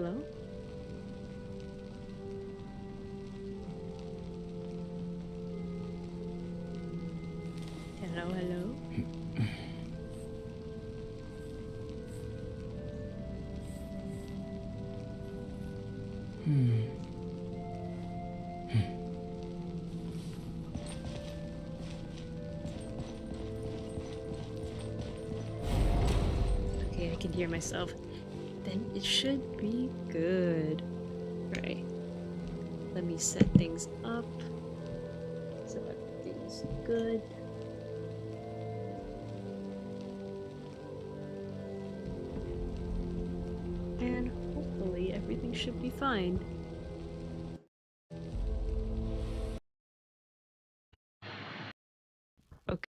hello? Hello, hello? Okay, I can hear myself. Then it should be good. Right. Let me set things up so everything's good. And hopefully everything should be fine. Okay.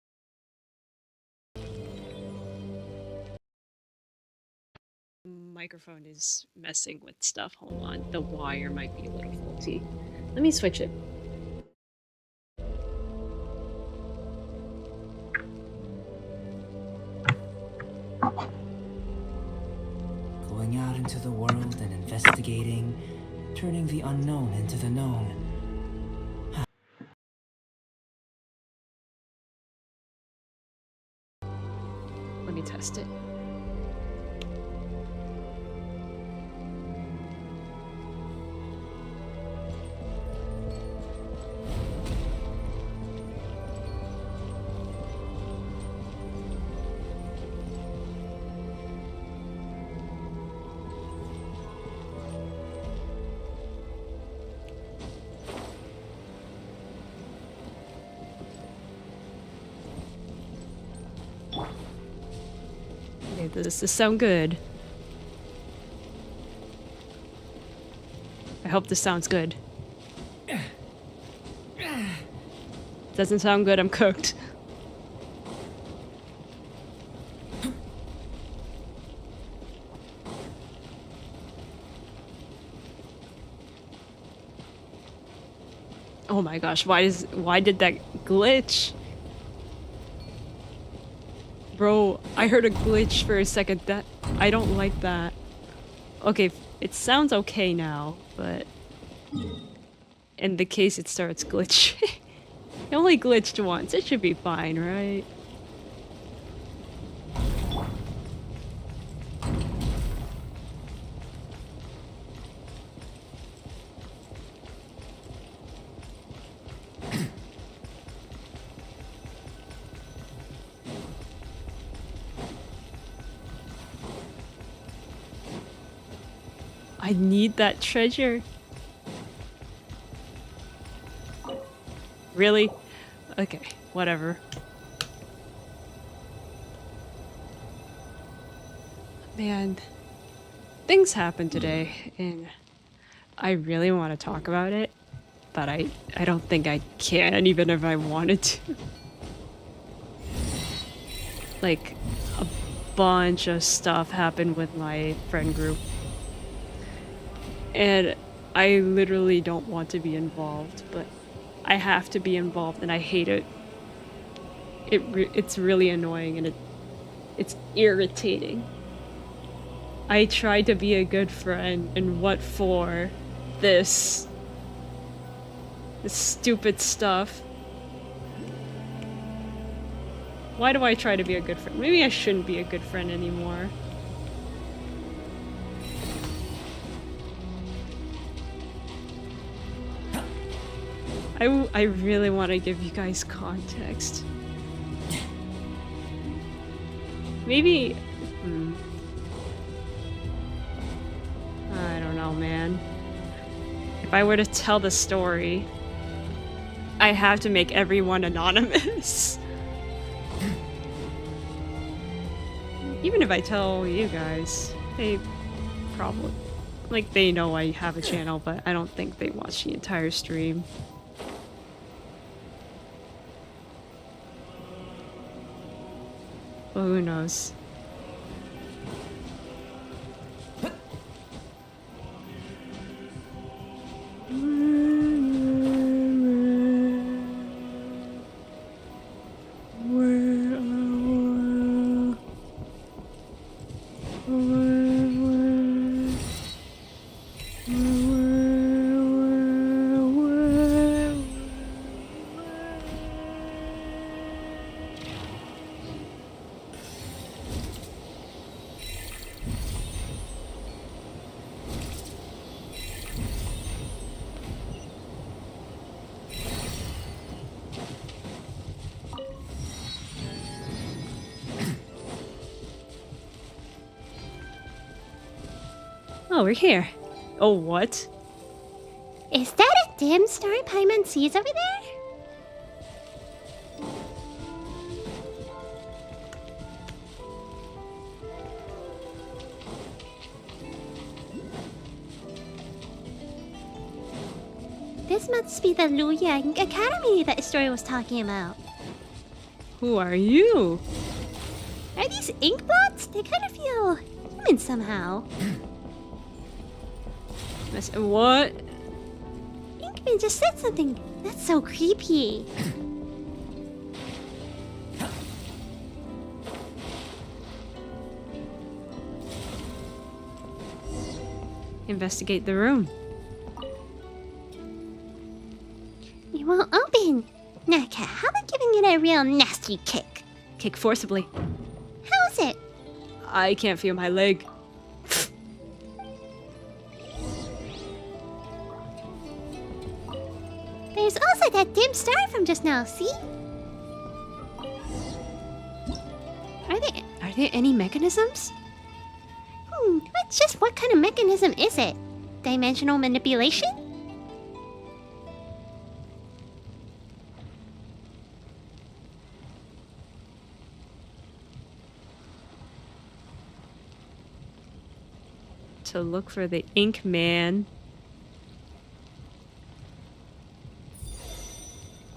Microphone is messing with stuff. Hold on. The wire might be a little faulty. Let me switch it. Going out into the world and investigating, turning the unknown into the known. Let me test it. Okay, does this sound good? I hope this sounds good. Doesn't sound good, I'm cooked. Oh my gosh, why did that glitch? Bro, I heard a glitch for a second. That I don't like that. Okay, it sounds okay now, but in the case it starts glitching. It only glitched once. It should be fine, right? I need that treasure. Really? Okay, whatever. Man, things happened today, and I really want to talk about it, but I don't think I can, even if I wanted to. Like, a bunch of stuff happened with my friend group. And I literally don't want to be involved, but I have to be involved, and I hate it. It's really annoying, and it's irritating. I tried to be a good friend, and what for? This stupid stuff. Why do I try to be a good friend? Maybe I shouldn't be a good friend anymore. I really want to give you guys context. Maybe... I don't know, man. If I were to tell the story, I have to make everyone anonymous. Even if I tell you guys, they probably... Like, they know I have a channel, but I don't think they watch the entire stream. Well, who knows? Oh, we're here. Oh, what? Is that a dim star Paimon sees over there? This must be the Luyang Academy that the story was talking about. Who are you? Are these ink blots? They kind of feel human somehow. What? Inkman just said something. That's so creepy. Investigate the room. It won't open. Naka, how about giving it a real nasty kick? Kick forcibly. How is it? I can't feel my leg. There's also that dim star from just now, see? Are there any mechanisms? But just what kind of mechanism is it? Dimensional manipulation? To look for the ink man.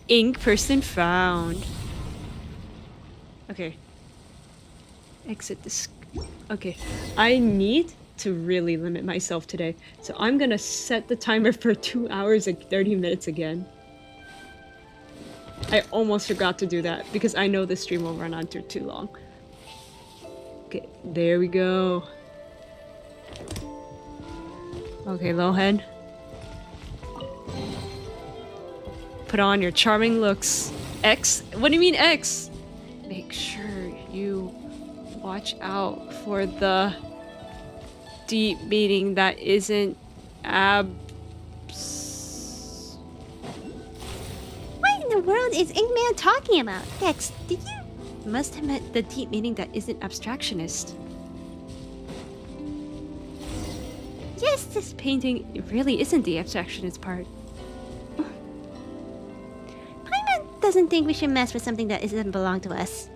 Ink person found. Okay. Exit this. Okay. I need to really limit myself today. So I'm gonna set the timer for 2 hours and 30 minutes again. I almost forgot to do that because I know the stream will run on too long. Okay, there we go. Okay, Lowhead. Put on your charming looks. X? What do you mean X? Make sure you watch out for the deep meaning that isn't What in the world is Inkman talking about? Dex, did you? Must have meant the deep meaning that isn't abstractionist. Yes, this painting really isn't the abstractionist part. Paimon doesn't think we should mess with something that doesn't belong to us.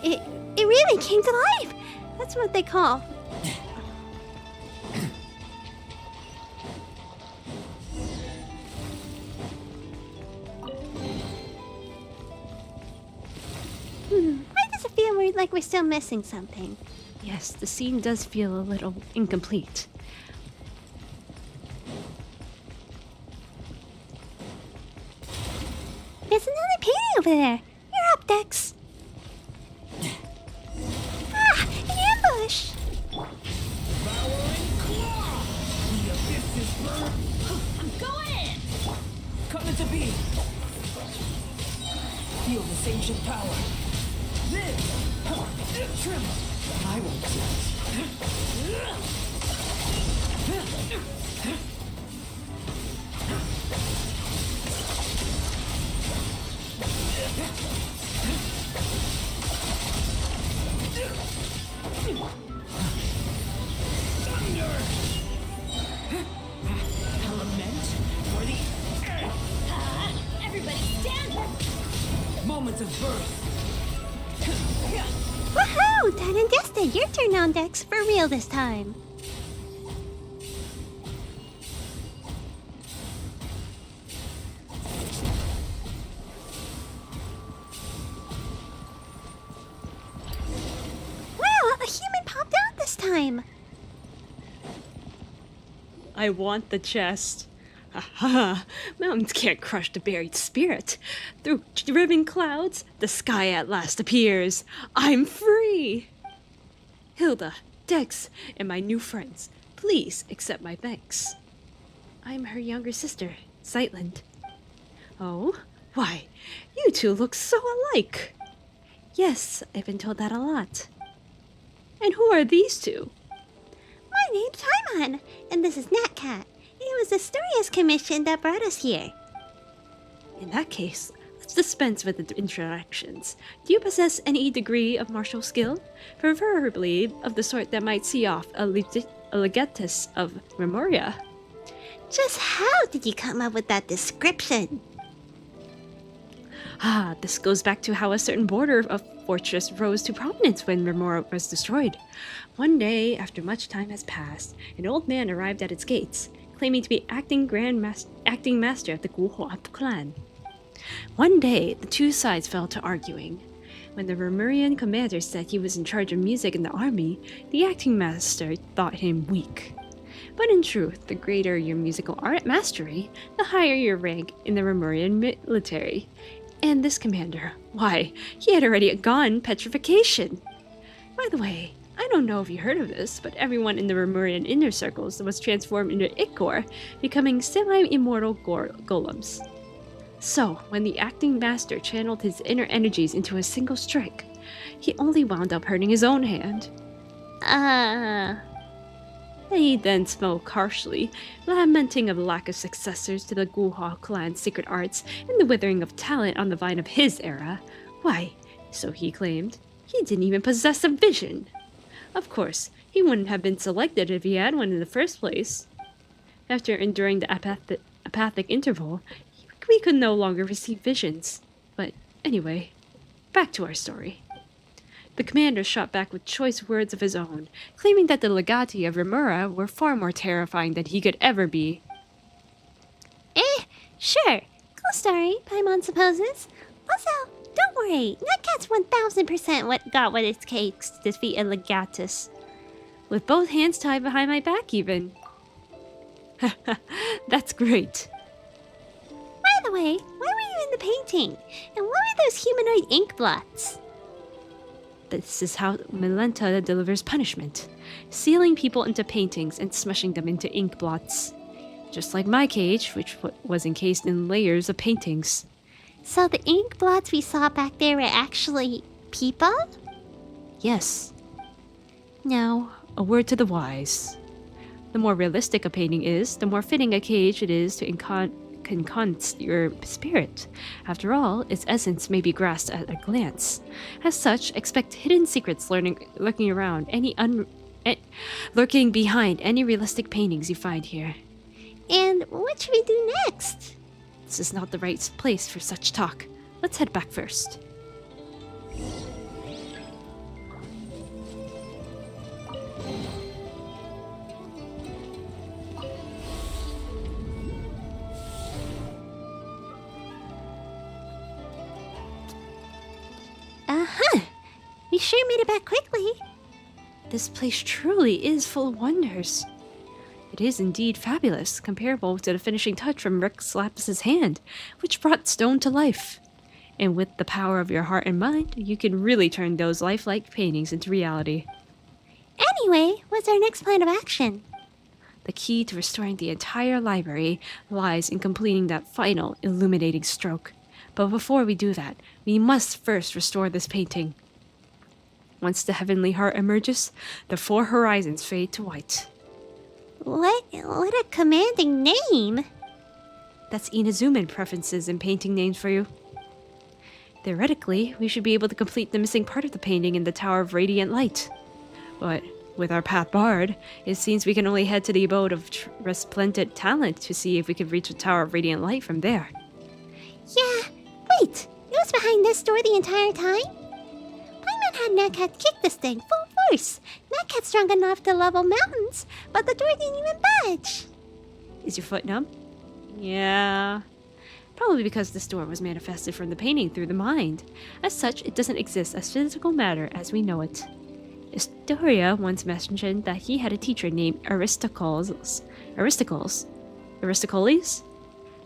It really came to life! That's what they call. Why does it feel like we're still missing something? Yes, the scene does feel a little incomplete. There's another painting over there. You're up, Dex. Ah, an ambush! I'm going in! Come into being. Feel this ancient power. Live. Tremor. I won't Element for the earth! Everybody stand! Moment of birth. Woohoo! Done and dusted. Your turn on, Dex. For real this time. Wow, a human popped out this time. I want the chest. Ha! Mountains can't crush the buried spirit. Through driven clouds, the sky at last appears. I'm free! Hilda, Dex, and my new friends, please accept my thanks. I'm her younger sister, Sightland. Oh? Why, you two look so alike. Yes, I've been told that a lot. And who are these two? My name's Paimon, and this is Natcat. It was Astoria's commission that brought us here. In that case, let's dispense with the introductions. Do you possess any degree of martial skill? Preferably of the sort that might see off a legatus of Memoria. Just how did you come up with that description? Ah, this goes back to how a certain border of fortress rose to prominence when Memoria was destroyed. One day, after much time has passed, an old man arrived at its gates, claiming to be acting master of the Guhuat clan. One day, the two sides fell to arguing. When the Remurian commander said he was in charge of music in the army, the acting master thought him weak. But in truth, the greater your musical art mastery, the higher your rank in the Remurian military. And this commander, why, he had already gone petrification. By the way, I don't know if you heard of this, but everyone in the Remurian inner circles was transformed into Ichor, becoming semi-immortal golems. So, when the acting master channeled his inner energies into a single strike, he only wound up hurting his own hand. He then spoke harshly, lamenting of lack of successors to the Guhua clan's secret arts and the withering of talent on the vine of his era. Why, so he claimed, he didn't even possess a vision. Of course, he wouldn't have been selected if he had one in the first place. After enduring the apathic interval, we could no longer receive visions. But anyway, back to our story. The commander shot back with choice words of his own, claiming that the legati of Remura were far more terrifying than he could ever be. Sure. Cool story, Paimon supposes. Also, don't worry, Natcat's 1000% got what it takes to defeat a legatus. With both hands tied behind my back, even. That's great. By the way, why were you in the painting? And what were those humanoid ink blots? This is how Milenta delivers punishment, sealing people into paintings and smushing them into ink blots. Just like my cage, which was encased in layers of paintings. So the ink blots we saw back there were actually people? Yes. Now, a word to the wise. The more realistic a painting is, the more fitting a cage it is to enhance your spirit. After all, its essence may be grasped at a glance. As such, expect hidden secrets lurking behind any realistic paintings you find here. And what should we do next? This is not the right place for such talk. Let's head back first. We sure made it back quickly. This place truly is full of wonders. It is indeed fabulous, comparable to the finishing touch from Rex Lapis' hand, which brought stone to life. And with the power of your heart and mind, you can really turn those lifelike paintings into reality. Anyway, what's our next plan of action? The key to restoring the entire library lies in completing that final, illuminating stroke. But before we do that, we must first restore this painting. Once the heavenly heart emerges, the four horizons fade to white. What a commanding name! That's Inazuman preferences in painting names for you. Theoretically, we should be able to complete the missing part of the painting in the Tower of Radiant Light. But with our path barred, it seems we can only head to the abode of resplendent talent to see if we can reach the Tower of Radiant Light from there. Yeah, wait! It was behind this door the entire time? Paimon had Natcat kick this thing full force. Natcat's strong enough to level mountains, but the door didn't even budge. Is your foot numb? Yeah. Probably because this door was manifested from the painting through the mind. As such, it doesn't exist as physical matter as we know it. Astoria once mentioned that he had a teacher named Aristocoles,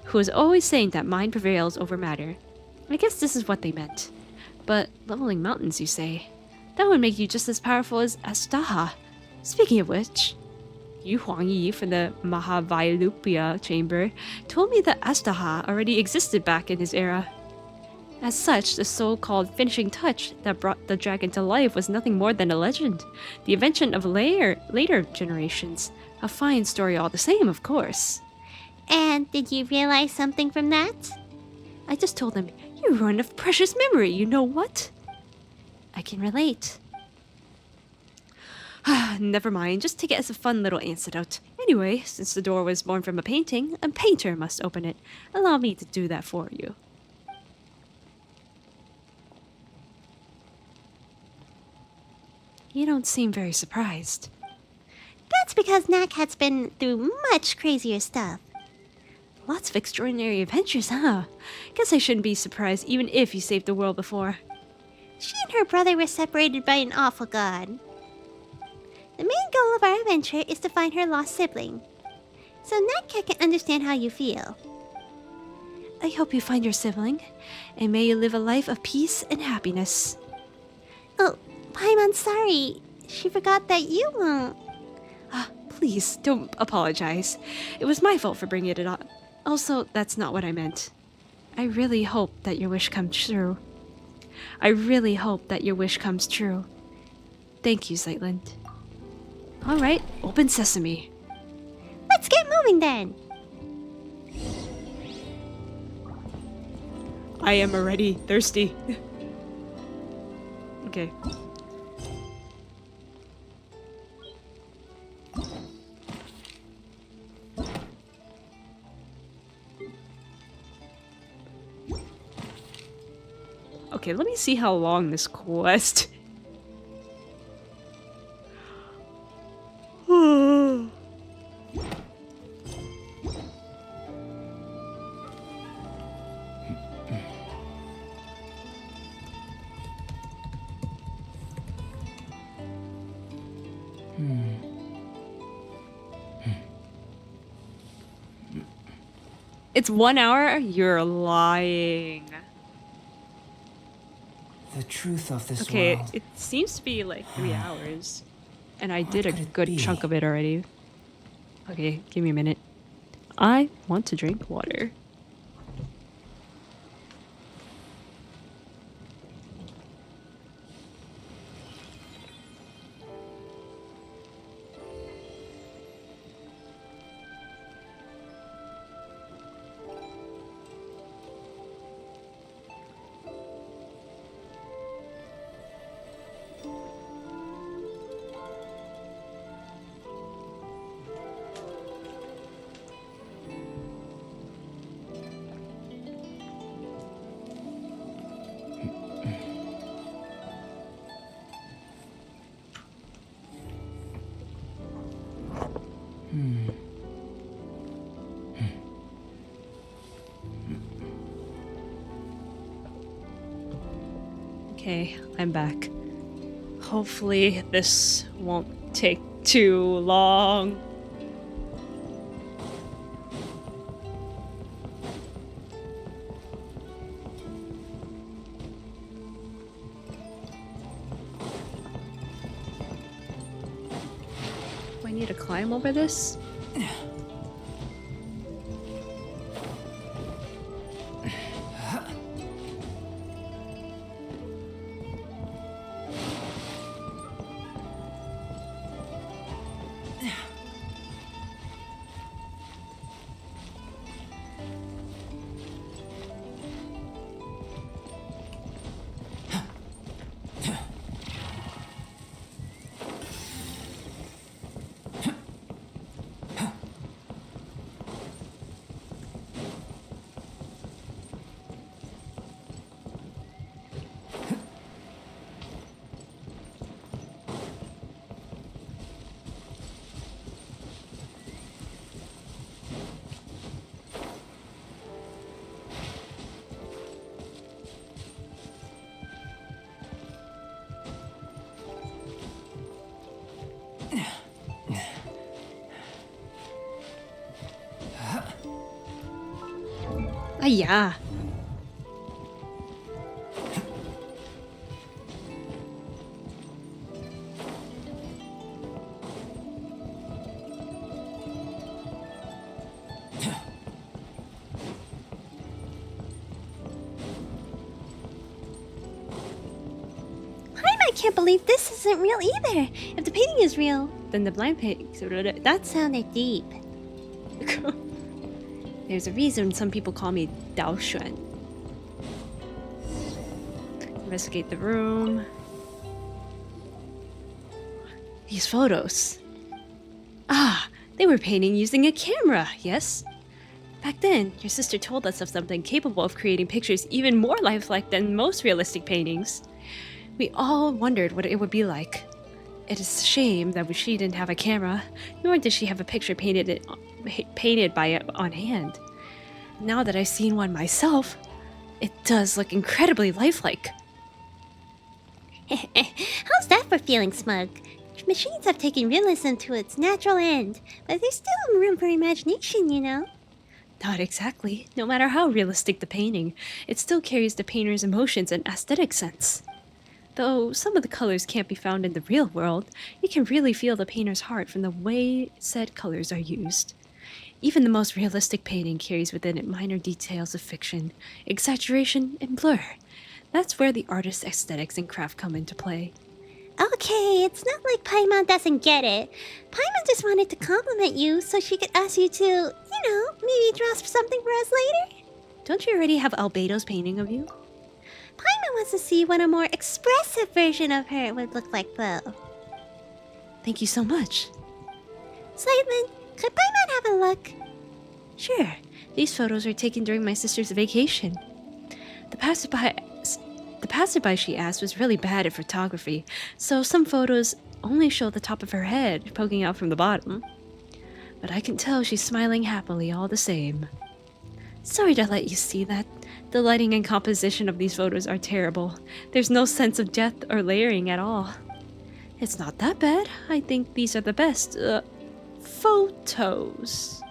who was always saying that mind prevails over matter. I guess this is what they meant. But leveling mountains, you say? That would make you just as powerful as Astaha. Speaking of which, Yu Huangyi from the Mahavilupia chamber told me that Astaha already existed back in his era. As such, the so-called finishing touch that brought the dragon to life was nothing more than a legend, the invention of later generations. A fine story all the same, of course. And did you realize something from that? I just told him, you ruined a precious memory, you know what? I can relate. Never mind, just take it as a fun little anecdote. Anyway, since the door was born from a painter must open it. Allow me to do that for you. You don't seem very surprised. That's because Nat Cat's been through much crazier stuff. Lots of extraordinary adventures, huh? Guess I shouldn't be surprised even if you saved the world before. She and her brother were separated by an awful god. The main goal of our adventure is to find her lost sibling. So Nat Cat can understand how you feel. I hope you find your sibling, and may you live a life of peace and happiness. Oh, Paimon, sorry. She forgot that you won't. Please, don't apologize. It was my fault for bringing it up. Also, that's not what I meant. I really hope that your wish comes true. I really hope that your wish comes true. Thank you, Zeitland. Alright, open sesame. Let's get moving then. I am already thirsty. Okay. Okay, let me see how long this quest. It's 1 hour? You're lying. The truth of this Okay, world. it seems to be like 3 hours. And I did a could it good be? chunk of it already. Okay, give me a minute. I want to drink water. Okay, I'm back. Hopefully this won't take too long. Do I need to climb over this? Yeah. can't believe this isn't real either. If the painting is real, Then the blind painting. that sounded deep. There's a reason some people call me Dao Xuan. Investigate the room. These photos. Ah, they were painting using a camera, yes? Back then, your sister told us of something capable of creating pictures even more lifelike than most realistic paintings. We all wondered what it would be like. It is a shame that she didn't have a camera, nor did she have a picture painted by it on hand. Now that I've seen one myself, it does look incredibly lifelike. How's that for feeling smug? Machines have taken realism to its natural end, but there's still room for imagination, you know? Not exactly. No matter how realistic the painting, it still carries the painter's emotions and aesthetic sense. Though some of the colors can't be found in the real world, you can really feel the painter's heart from the way said colors are used. Even the most realistic painting carries within it minor details of fiction, exaggeration, and blur. That's where the artist's aesthetics and craft come into play. Okay, it's not like Paimon doesn't get it. Paimon just wanted to compliment you so she could ask you to, maybe draw something for us later. Don't you already have Albedo's painting of you? Paimon wants to see what a more expressive version of her would look like, though. Thank you so much. Slightman, could Paimon have a look? Sure, these photos were taken during my sister's vacation. The passerby she asked was really bad at photography, so some photos only show the top of her head poking out from the bottom. But I can tell she's smiling happily all the same. Sorry to let you see that. The lighting and composition of these photos are terrible. There's no sense of depth or layering at all. It's not that bad. I think these are the best, photos.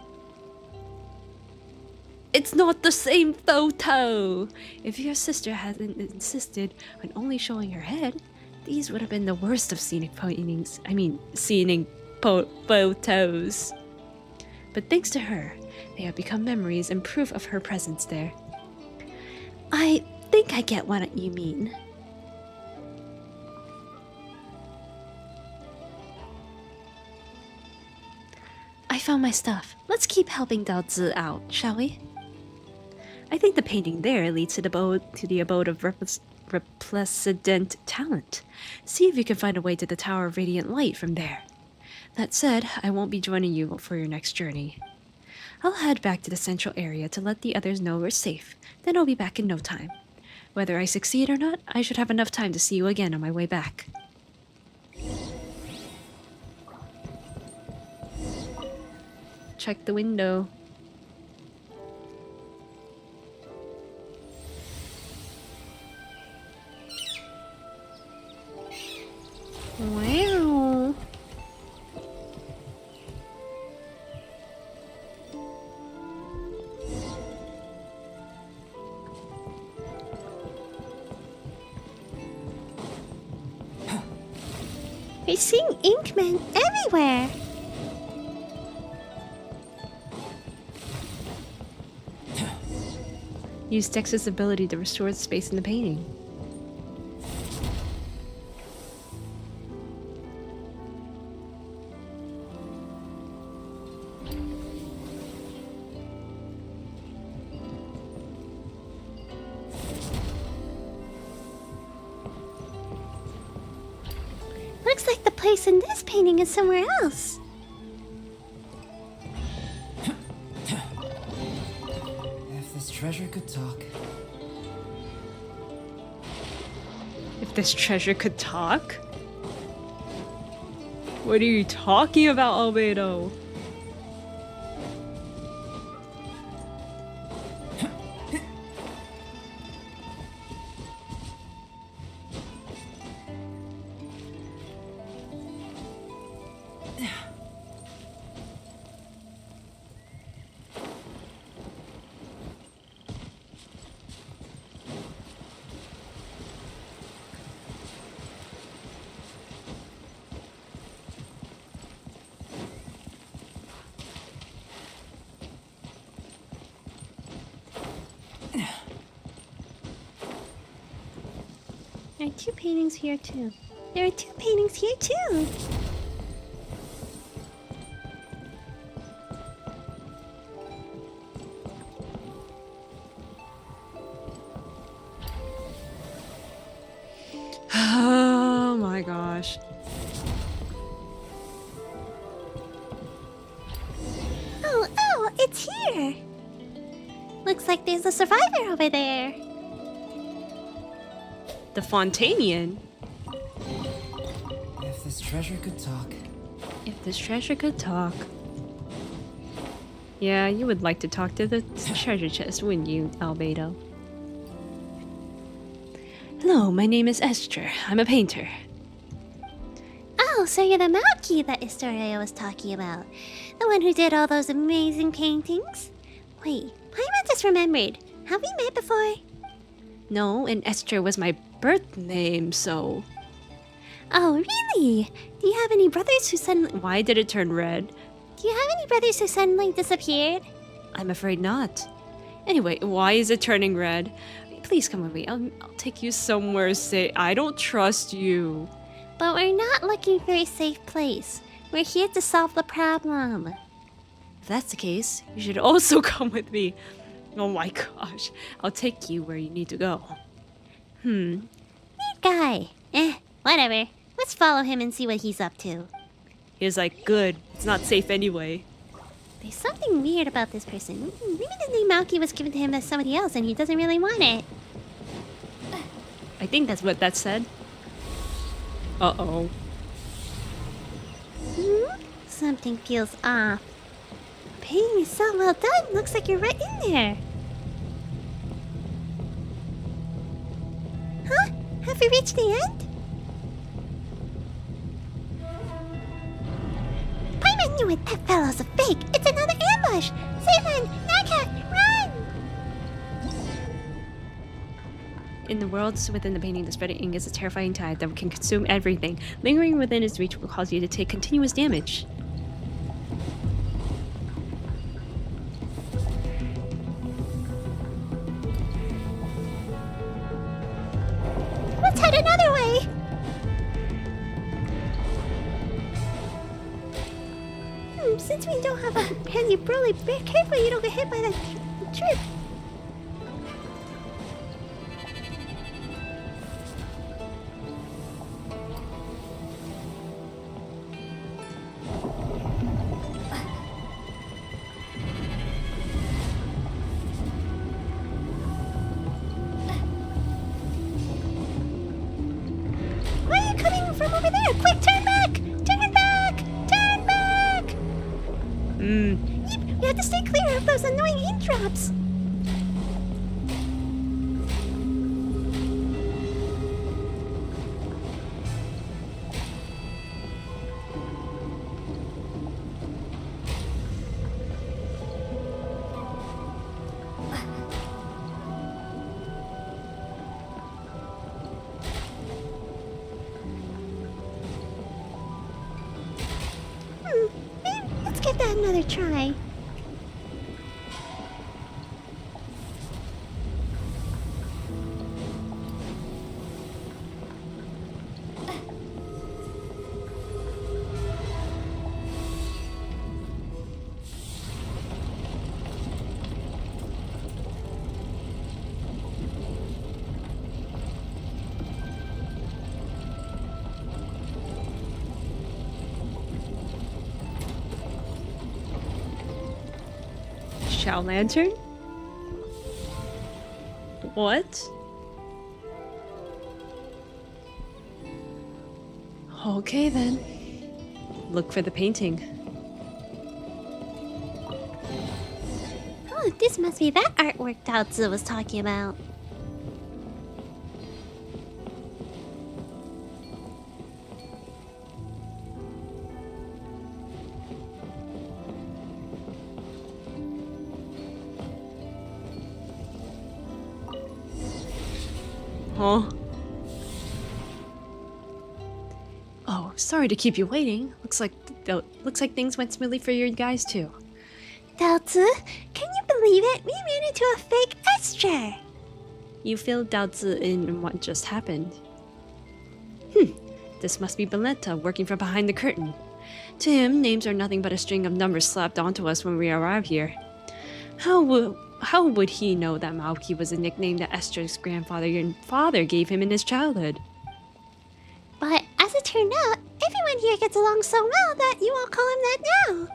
It's not the same photo! If your sister hadn't insisted on only showing her head, these would have been the worst of scenic photos. But thanks to her, they have become memories and proof of her presence there. I think I get what you mean. I found my stuff. Let's keep helping Dao Zi out, shall we? I think the painting there leads to the abode of resplendent talent. See if you can find a way to the Tower of Radiant Light from there. That said, I won't be joining you for your next journey. I'll head back to the central area to let the others know we're safe, then I'll be back in no time. Whether I succeed or not, I should have enough time to see you again on my way back. Check the window. Wow. We're seeing Inkmen everywhere. Use Dex's ability to restore the space in the painting. Looks like the place in this painting is somewhere else. If this treasure could talk. If this treasure could talk? What are you talking about, Albedo? There are two paintings here too. There are two paintings here too. Oh my gosh. Oh, it's here. Looks like there's a survivor over there. The Fontanian? If this treasure could talk. If this treasure could talk. Yeah, you would like to talk to the treasure chest, wouldn't you, Albedo? Hello, my name is Esther. I'm a painter. Oh, so you're the Malky that Historia was talking about. The one who did all those amazing paintings? Wait, Paimon just remembered. Have we met before? No, and Esther was my birth name, so... Oh, really? Do you have any brothers who suddenly... Why did it turn red? Do you have any brothers who suddenly disappeared? I'm afraid not. Anyway, why is it turning red? Please come with me. I'll take you somewhere safe. I don't trust you. But we're not looking for a safe place. We're here to solve the problem. If that's the case, you should also come with me. Oh my gosh. I'll take you where you need to go. Weird guy. Whatever. Let's follow him and see what he's up to. He's like, good. It's not safe anyway. There's something weird about this person. Maybe the name Malky was given to him by somebody else and he doesn't really want it. I think that's what that said. Uh-oh. Something feels off. Painting is so well done. Looks like you're right in there. Huh? Have we reached the end? Paimon knew it. That fellow's a fake. It's another ambush. Save Naka, run! In the worlds within the painting, the spreading ink is a terrifying tide that can consume everything. Lingering within its reach will cause you to take continuous damage. Let's head another way. Since we don't have a handy brolly, be careful you don't get hit by that trip. Why are you coming from over there? Quick, turn back! Turn back! Turn back! Yep, we have to stay clear of those annoying ink drops. Let's give that another try. Shao Lantern? What? Okay then. Look for the painting. Oh, this must be that artwork Daozi was talking about. Huh? Oh, sorry to keep you waiting. Looks like things went smoothly for you guys too. Daozi, can you believe it? We ran into a fake Esther. You feel doubts in what just happened. This must be Beletta working from behind the curtain. To him, names are nothing but a string of numbers slapped onto us when we arrive here. How would he know that Maoki was a nickname that Esther's grandfather and father gave him in his childhood? But as it turned out, everyone here gets along so well that you all call him that now.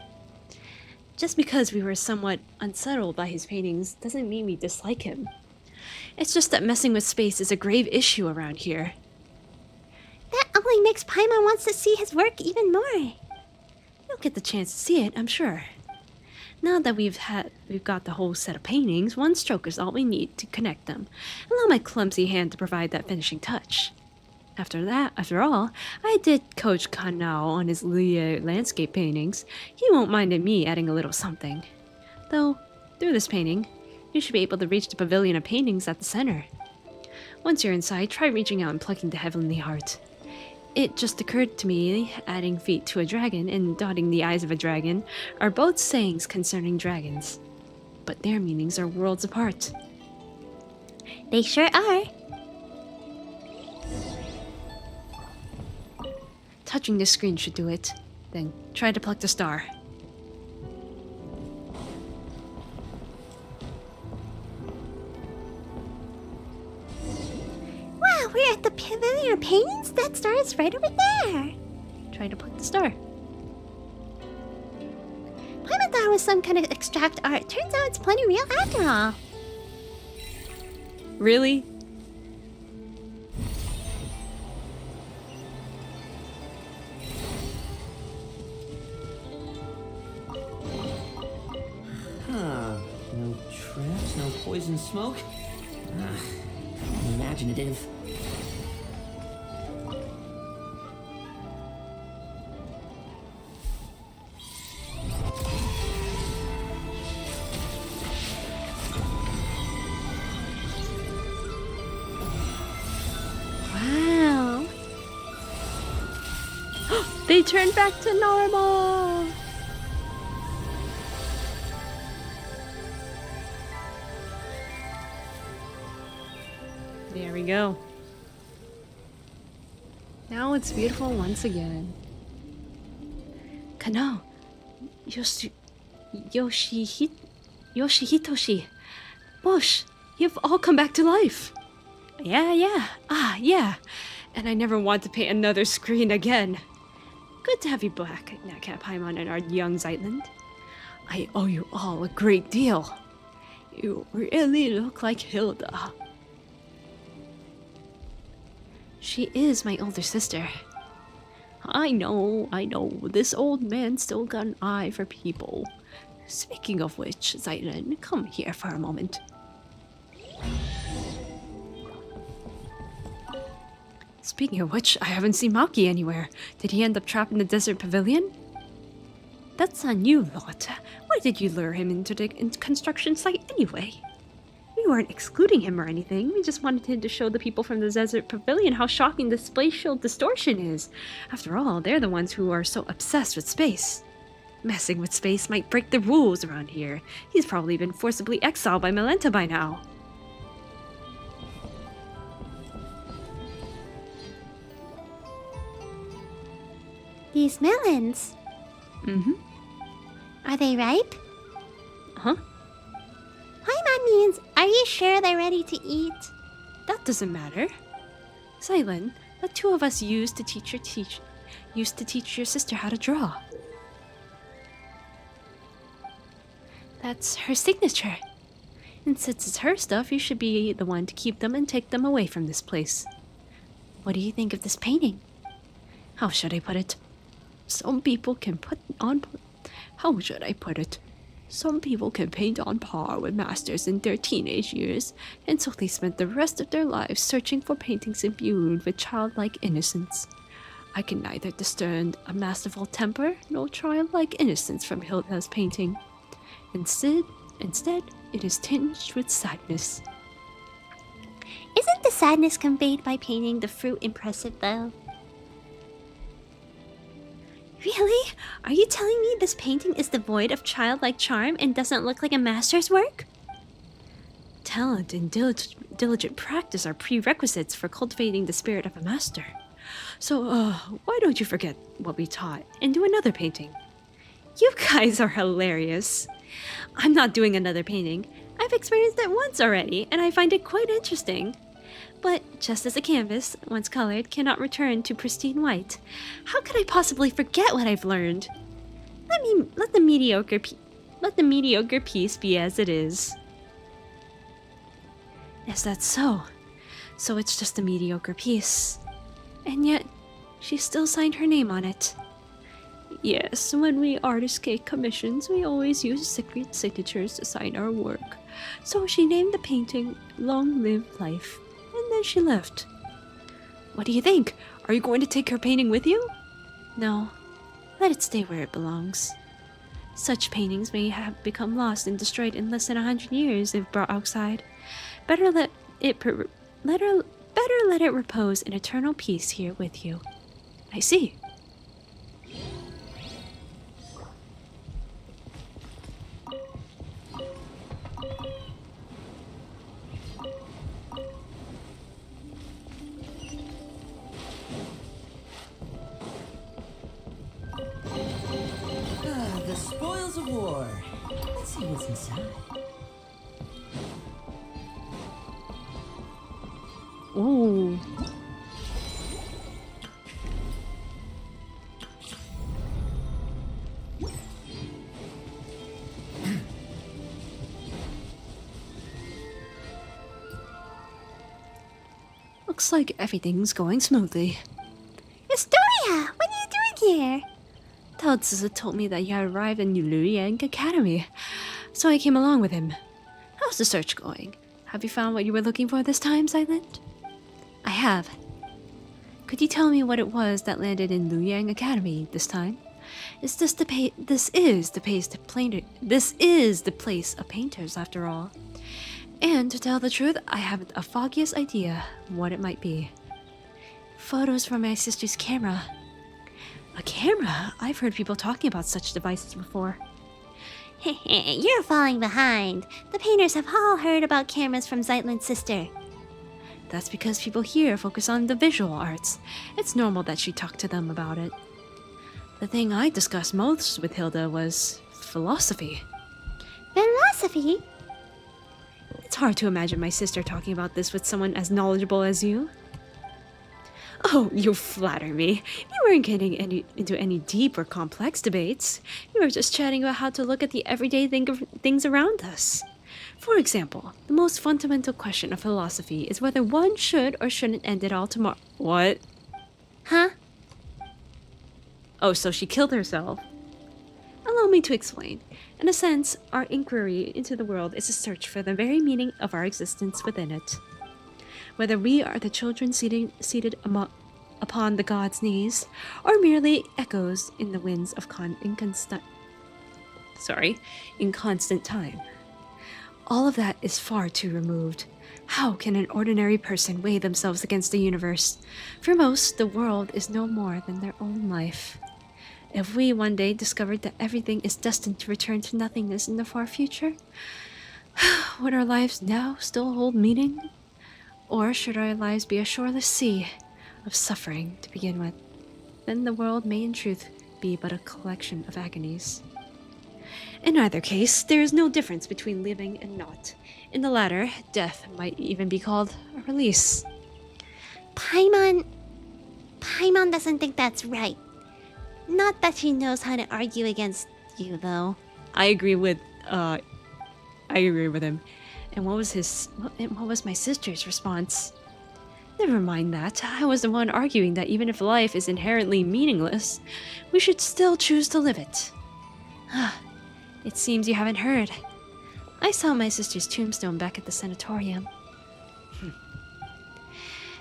Just because we were somewhat unsettled by his paintings doesn't mean we dislike him. It's just that messing with space is a grave issue around here. That only makes Paimon wants to see his work even more. You'll get the chance to see it, I'm sure. Now that we've got the whole set of paintings, one stroke is all we need to connect them. Allow my clumsy hand to provide that finishing touch. After all, I did coach Kanao on his landscape paintings. He won't mind me adding a little something. Though, through this painting, you should be able to reach the pavilion of paintings at the center. Once you're inside, try reaching out and plucking the heavenly heart. It just occurred to me, adding feet to a dragon and dotting the eyes of a dragon are both sayings concerning dragons. But their meanings are worlds apart. They sure are. Touching the screen should do it. Then try to pluck the star. Wow, we're at the pavilion of paintings? That star is right over there. Try to pluck the star. Paimon thought it was some kind of extract art. Turns out it's plenty real after all. Really? Huh. No traps, no poison smoke. Imaginative. Wow. They turned back to normal. There we go. Now it's beautiful once again. Kanao, Yoshihitoshi, Bosh, you've all come back to life. Yeah. And I never want to paint another screen again. Good to have you back, Natcat Paimon and our young Zeitland. I owe you all a great deal. You really look like Hilda. She is my older sister. I know. This old man still got an eye for people. Speaking of which, Zeitland, come here for a moment. Speaking of which, I haven't seen Maki anywhere. Did he end up trapped in the desert pavilion? That's on you, lot. Why did you lure him into the construction site anyway? We weren't excluding him or anything. We just wanted him to show the people from the desert pavilion how shocking the spatial distortion is. After all, they're the ones who are so obsessed with space. Messing with space might break the rules around here. He's probably been forcibly exiled by Melenta by now. These melons. Mm-hmm. Are they ripe? Huh? Paimon means, are you sure they're ready to eat? That doesn't matter. Silent, the two of us used to teach your sister how to draw. That's her signature. And since it's her stuff, you should be the one to keep them and take them away from this place. What do you think of this painting? How should I put it? Some people can How should I put it? Some people can paint on par with masters in their teenage years, and so they spent the rest of their lives searching for paintings imbued with childlike innocence. I can neither discern a masterful temper nor childlike innocence from Hilda's painting. Instead, it is tinged with sadness. Isn't the sadness conveyed by painting the fruit impressive, though? Really? Are you telling me this painting is devoid of childlike charm and doesn't look like a master's work? Talent and diligent practice are prerequisites for cultivating the spirit of a master. So, why don't you forget what we taught and do another painting? You guys are hilarious. I'm not doing another painting. I've experienced it once already, and I find it quite interesting. But just as a canvas, once colored, cannot return to pristine white, how could I possibly forget what I've learned? Let the mediocre piece be as it is. Is that so? So it's just a mediocre piece. And yet, she still signed her name on it. Yes, when we artists get commissions, we always use secret signatures to sign our work. So she named the painting Long Live Life, and then she left. What do you think? Are you going to take her painting with you? No, let it stay where it belongs. Such paintings may have become lost and destroyed in less than 100 years if brought outside. Better let it repose in eternal peace here with you. I see. The spoils of war. Let's see what's inside. Ooh. Looks like everything's going smoothly. Astoria, what are you doing here? Tao Zi told me that you had arrived in Luyang Academy, so I came along with him. How's the search going? Have you found what you were looking for this time, Silent? I have. Could you tell me what it was that landed in Luyang Academy this time? This is the place of painters, after all. And to tell the truth, I haven't a foggiest idea what it might be. Photos from my sister's camera. A camera? I've heard people talking about such devices before. You're falling behind. The painters have all heard about cameras from Zeitlin's sister. That's because people here focus on the visual arts. It's normal that she talked to them about it. The thing I discussed most with Hilda was philosophy. Philosophy? It's hard to imagine my sister talking about this with someone as knowledgeable as you. Oh, you flatter me. You weren't getting into any deep or complex debates. You were just chatting about how to look at the everyday things around us. For example, the most fundamental question of philosophy is whether one should or shouldn't end it all tomorrow. What? Huh? Oh, so she killed herself. Allow me to explain. In a sense, our inquiry into the world is a search for the very meaning of our existence within it. Whether we are the children seated upon the god's knees, or merely echoes in the winds of inconstant time. All of that is far too removed. How can an ordinary person weigh themselves against the universe? For most, the world is no more than their own life. If we one day discovered that everything is destined to return to nothingness in the far future, would our lives now still hold meaning? Or should our lives be a shoreless sea of suffering to begin with? Then the world may in truth be but a collection of agonies. In either case, there is no difference between living and not. In the latter, death might even be called a release. Paimon doesn't think that's right. Not that she knows how to argue against you, though. I agree with him. And what was my sister's response? Never mind that. I was the one arguing that even if life is inherently meaningless, we should still choose to live it. It seems you haven't heard. I saw my sister's tombstone back at the sanatorium.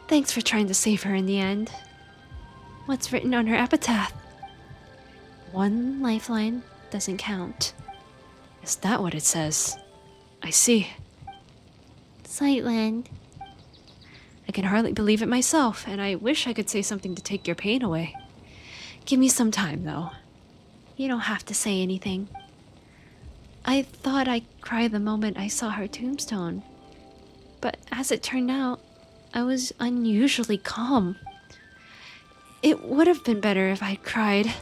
Thanks for trying to save her in the end. What's written on her epitaph? One lifeline doesn't count. Is that what it says? I see. Sightland. I can hardly believe it myself, and I wish I could say something to take your pain away. Give me some time, though. You don't have to say anything. I thought I'd cry the moment I saw her tombstone. But as it turned out, I was unusually calm. It would have been better if I'd cried.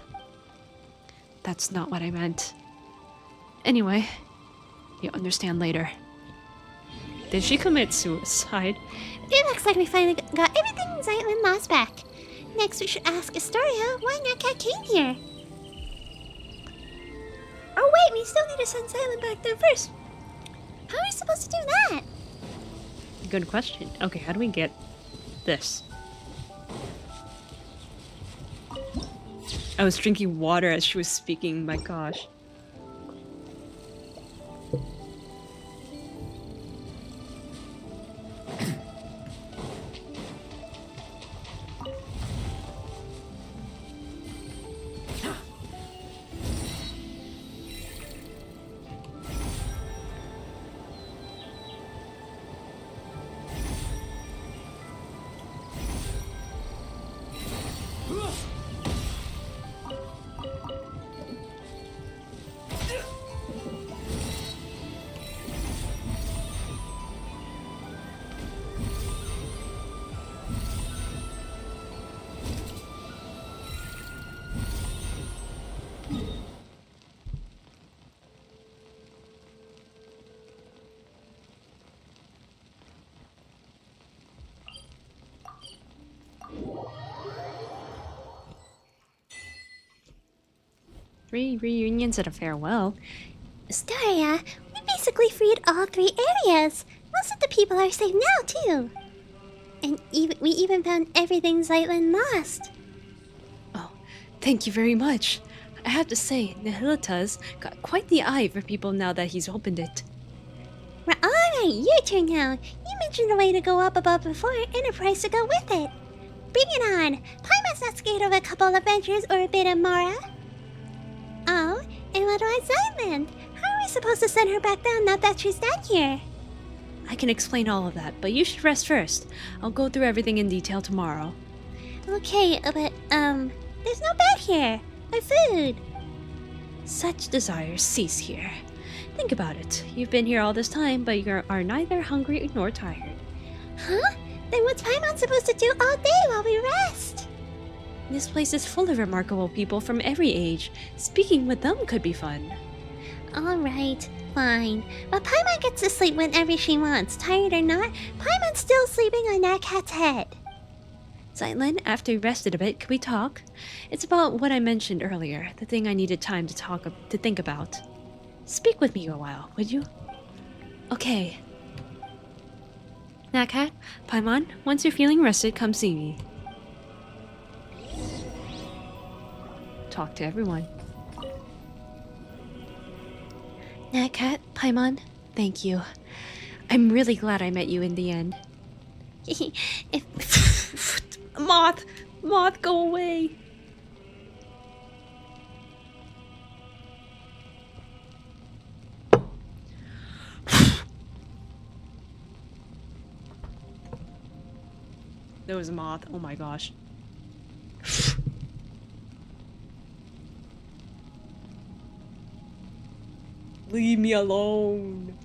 That's not what I meant. Anyway, you'll understand later. Did she commit suicide? It looks like we finally got everything Zeitlin lost back. Next, we should ask Astoria why Natcat came here. Oh wait, we still need to send Zeitlin back there first. How are we supposed to do that? Good question. Okay, how do we get this? I was drinking water as she was speaking, my gosh. Three reunions and a farewell. Astoria, we basically freed all 3 areas. Most of the people are safe now, too. And we even found everything Zeitlin lost. Oh, thank you very much. I have to say, Nihilita's got quite the eye for people now that he's opened it. Well, alright, your turn now. You mentioned a way to go up above before and a price to go with it. Bring it on. Paimon's not scared of a couple adventures or a bit of Mara. Oh, and what about Zeitlin? How are we supposed to send her back down now that she's down here? I can explain all of that, but you should rest first. I'll go through everything in detail tomorrow. Okay, but, there's no bed here. Or food. Such desires cease here. Think about it. You've been here all this time, but you are neither hungry nor tired. Huh? Then what's Paimon supposed to do all day while we rest? This place is full of remarkable people from every age. Speaking with them could be fun. Alright, fine. But Paimon gets to sleep whenever she wants. Tired or not, Paimon's still sleeping on that cat's head. Zeitlin, after you rested a bit, can we talk? It's about what I mentioned earlier, the thing I needed time to think about. Speak with me a while, would you? Okay. Natcat, Paimon, once you're feeling rested, come see me. Talk to everyone. Natcat, Paimon, thank you. I'm really glad I met you in the end. Moth! Moth, go away! There was a moth. Oh my gosh. Leave me alone.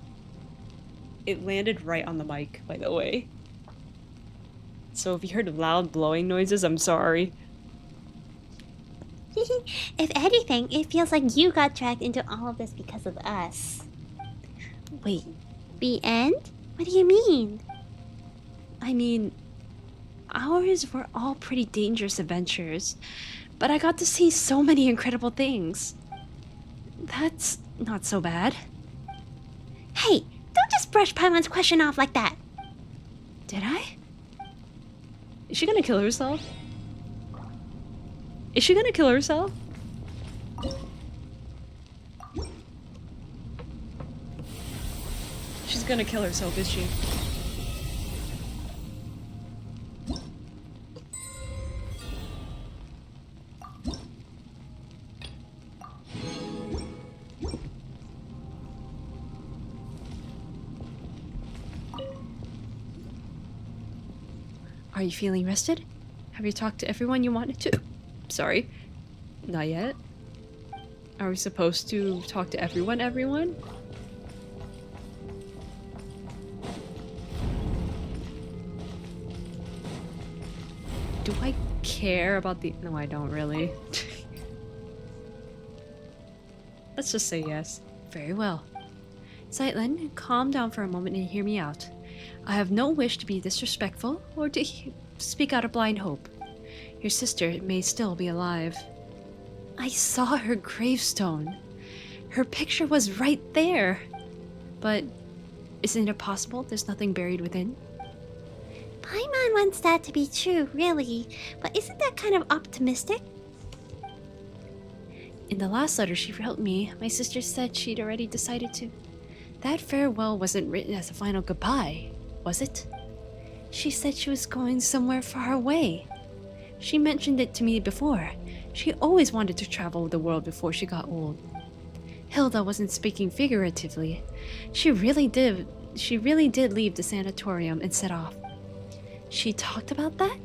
It landed right on the mic, by the way. So if you heard loud blowing noises, I'm sorry. If anything, it feels like you got dragged into all of this because of us. Wait, The end? What do you mean? I mean, ours were all pretty dangerous adventures, but I got to see so many incredible things. That's not so bad. Hey, don't just brush Paimon's question off like that. Did I? Is she gonna kill herself? Is she gonna kill herself? She's gonna kill herself, is she? Are you feeling rested? Have you talked to everyone you wanted to? Sorry, not yet. Are we supposed to talk to everyone? Do I care about the... No, I don't really. Let's just say yes. Very well. Zeitlin, calm down for a moment and hear me out. I have no wish to be disrespectful or to speak out of blind hope. Your sister may still be alive. I saw her gravestone. Her picture was right there. But isn't it possible there's nothing buried within? Paimon wants that to be true, really. But isn't that kind of optimistic? In the last letter she wrote me, my sister said she'd already decided to. That farewell wasn't written as a final goodbye, was it? She said she was going somewhere far away. She mentioned it to me before. She always wanted to travel the world before she got old. Hilda wasn't speaking figuratively. She really did leave the sanatorium and set off. She talked about that?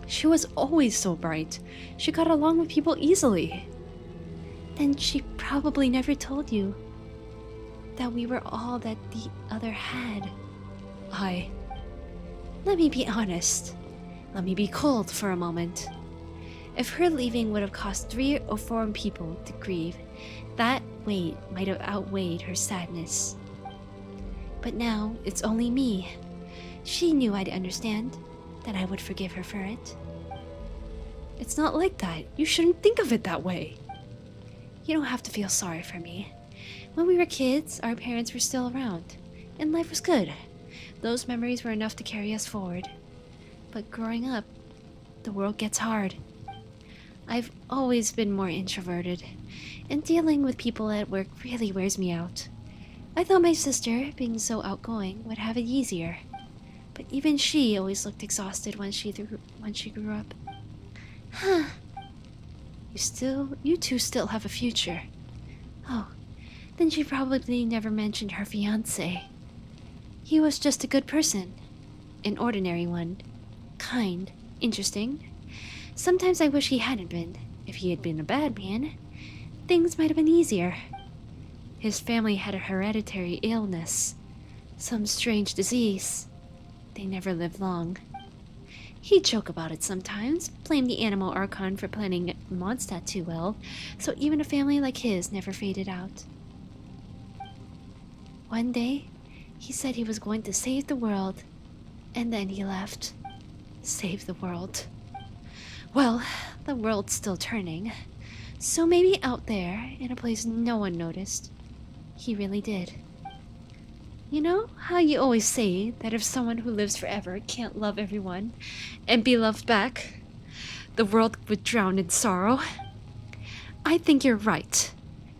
She was always so bright. She got along with people easily. Then she probably never told you that we were all that the other had. Let me be honest. Let me be cold for a moment. If her leaving would have caused 3 or 4 people to grieve, that weight might have outweighed her sadness. But now it's only me. She knew I'd understand, that I would forgive her for it. It's not like that. You shouldn't think of it that way. You don't have to feel sorry for me. When we were kids, our parents were still around, and life was good. Those memories were enough to carry us forward. But growing up, the world gets hard. I've always been more introverted, and dealing with people at work really wears me out. I thought my sister, being so outgoing, would have it easier. But even she always looked exhausted when she grew up. Huh. You two still have a future. Oh, then she probably never mentioned her fiancé. He was just a good person. An ordinary one. Kind. Interesting. Sometimes I wish he hadn't been. If he had been a bad man, things might have been easier. His family had a hereditary illness. Some strange disease. They never lived long. He'd joke about it sometimes, blame the animal archon for planning Mondstadt too well, so even a family like his never faded out. One day, he said he was going to save the world, and then he left. Save the world. Well, the world's still turning, so maybe out there, in a place no one noticed, he really did. You know how you always say that if someone who lives forever can't love everyone and be loved back, the world would drown in sorrow? I think you're right,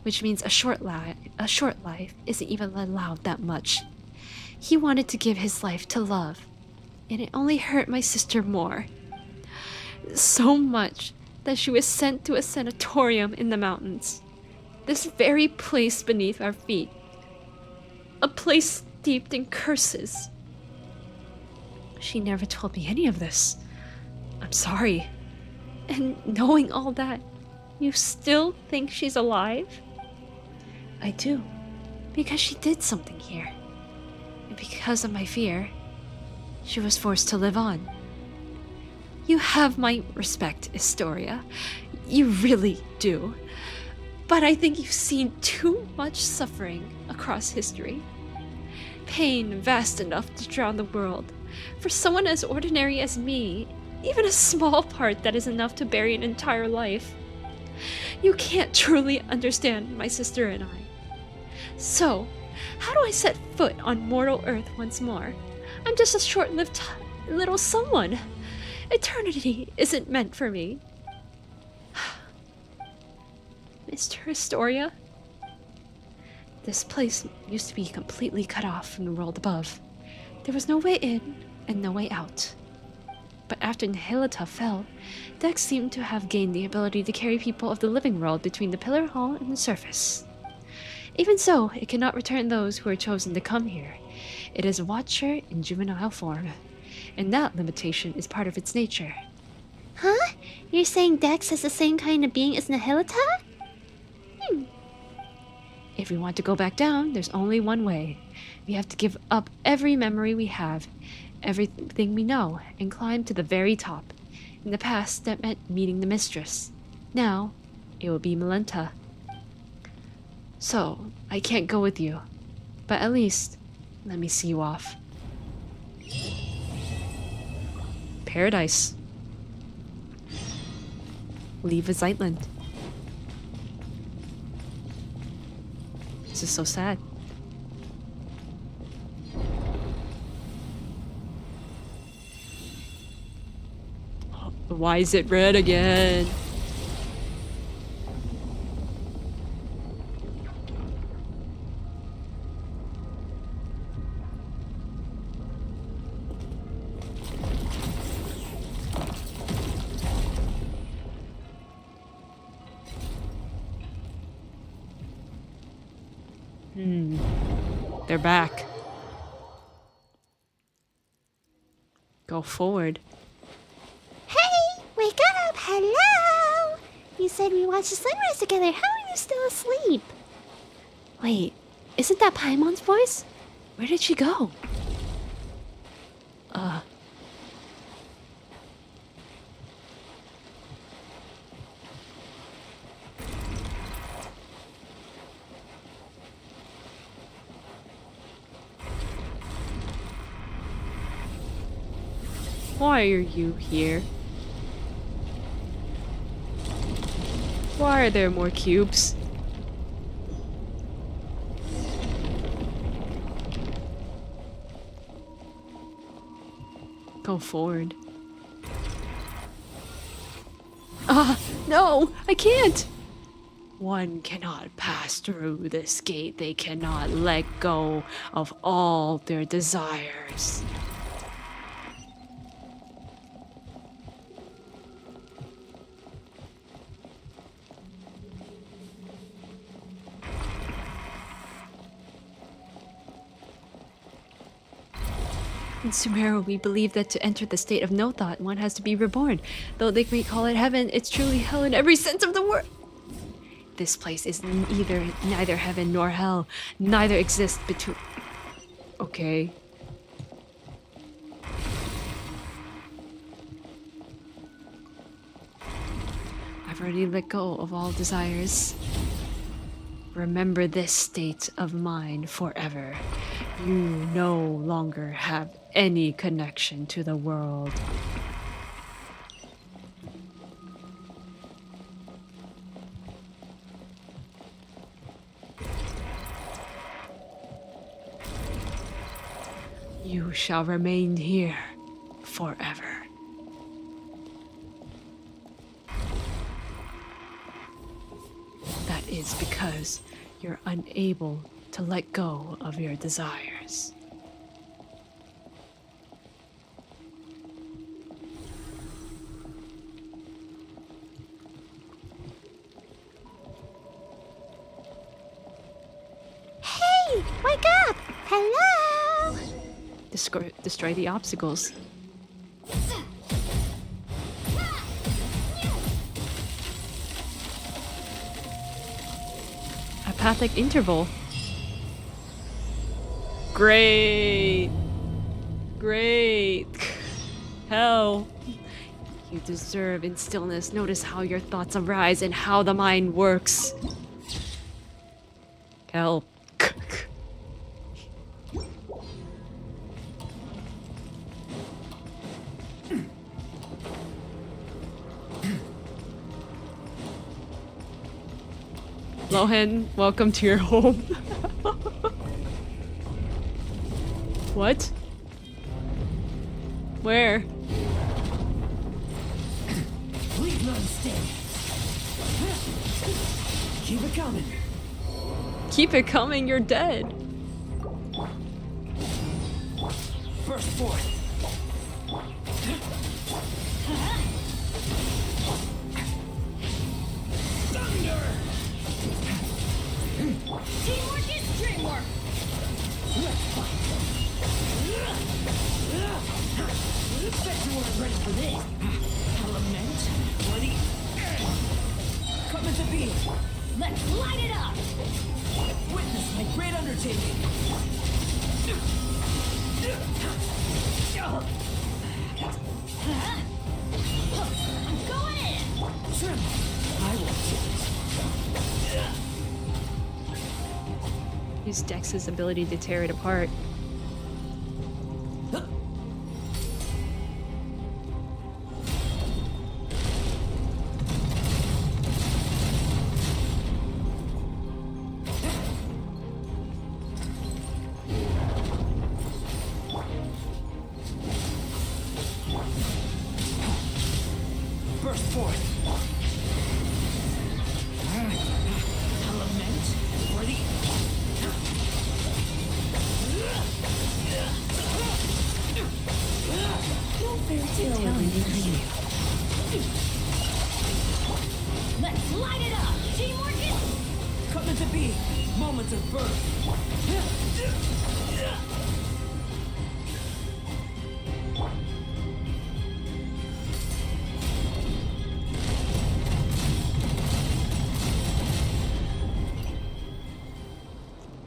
which means a short life isn't even allowed that much. He wanted to give his life to love, and it only hurt my sister more. So much that she was sent to a sanatorium in the mountains. This very place beneath our feet. A place steeped in curses. She never told me any of this. I'm sorry. And knowing all that, you still think she's alive? I do. Because she did something here. And because of my fear, she was forced to live on. You have my respect, Historia. You really do. But I think you've seen too much suffering across history. Pain vast enough to drown the world. For someone as ordinary as me, even a small part that is enough to bury an entire life. You can't truly understand my sister and I. So, how do I set foot on mortal earth once more? I'm just a short-lived little someone. Eternity isn't meant for me. Mr. Historia? This place used to be completely cut off from the world above. There was no way in and no way out. But after Nihilita fell, Dex seemed to have gained the ability to carry people of the living world between the pillar hall and the surface. Even so, it cannot return those who are chosen to come here. It is a watcher in juvenile form, and that limitation is part of its nature. Huh? You're saying Dex is the same kind of being as Nihilita? If we want to go back down, there's only one way. We have to give up every memory we have, everything we know, and climb to the very top. In the past, that meant meeting the mistress. Now, it will be Melenta. So, I can't go with you. But at least, let me see you off. Paradise. Leave a Zeitland. This is so sad. Why is it red again? They're back. Go forward. Hey, wake up! Hello! You said we watched the sunrise together. How are you still asleep? Wait, isn't that Paimon's voice? Where did she go? Why are you here? Why are there more cubes? Go forward. No! I can't! One cannot pass through this gate. They cannot let go of all their desires. In Sumeru, we believe that to enter the state of no thought, one has to be reborn. Though they may call it heaven, it's truly hell in every sense of the word. This place is neither heaven nor hell. Neither exists between. Okay. I've already let go of all desires. Remember this state of mind forever. You no longer have any connection to the world. You shall remain here forever. That is because you're unable to let go of your desires. Hey, wake up! Hello! Destroy the obstacles. Apathic interval. Great. Great. Hell. You deserve in stillness. Notice how your thoughts arise and how the mind works. Hell. Lohan, welcome to your home. What? Where? Leave none stay. Keep it coming. Keep it coming, you're dead. Burst forth. Thunder! Teamwork is dreamwork. Bet you weren't ready for this. Element for the end. Come into being. Let's light it up. Witness my great undertaking. use Dex's ability to tear it apart. Burst forth. Element for the. No fairy tale living. Let's light it up. Teamwork is. Coming to be. Moments of birth.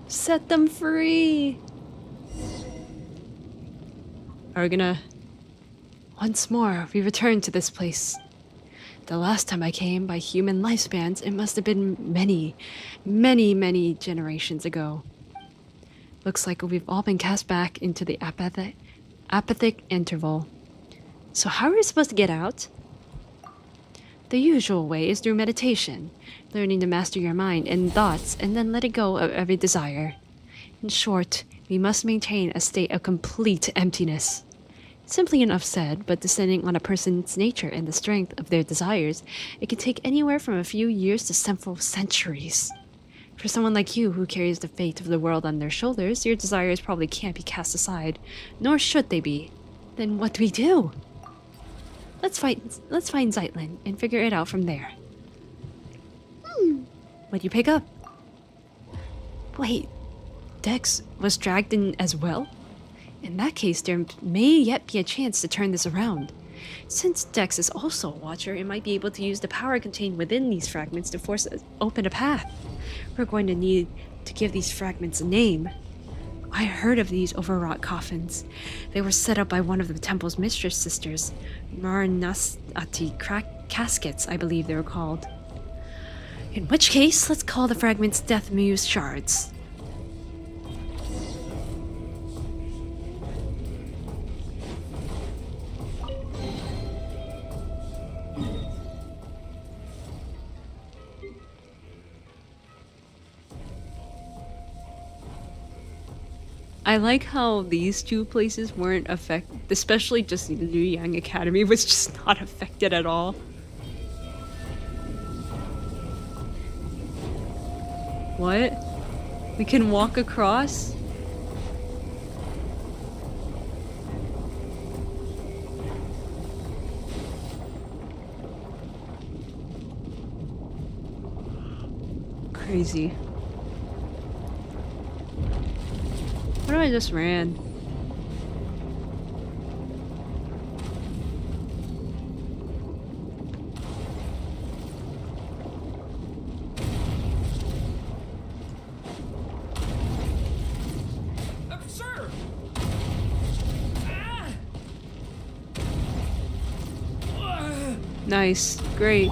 Set them free! Are we gonna... Once more, we return to this place. The last time I came, by human lifespans, it must have been many, many, many generations ago. Looks like we've all been cast back into the apathic interval. So how are we supposed to get out? The usual way is through meditation, learning to master your mind and thoughts and then letting go of every desire. In short, we must maintain a state of complete emptiness. Simply enough said, but descending on a person's nature and the strength of their desires, it can take anywhere from a few years to several centuries. For someone like you who carries the fate of the world on their shoulders, your desires probably can't be cast aside, nor should they be. Then what do we do? Let's find Zeitlin and figure it out from there. What'd you pick up? Wait, Dex was dragged in as well? In that case, there may yet be a chance to turn this around. Since Dex is also a Watcher, it might be able to use the power contained within these fragments to force open a path. We're going to need to give these fragments a name. I heard of these overwrought coffins. They were set up by one of the temple's mistress sisters. Maranasati caskets, I believe they were called. In which case, let's call the fragments Death Muse shards. I like how these two places weren't affected, especially just Luoyang Academy was just not affected at all. What? We can walk across? Crazy. What if I just ran? Sir! Nice. Great.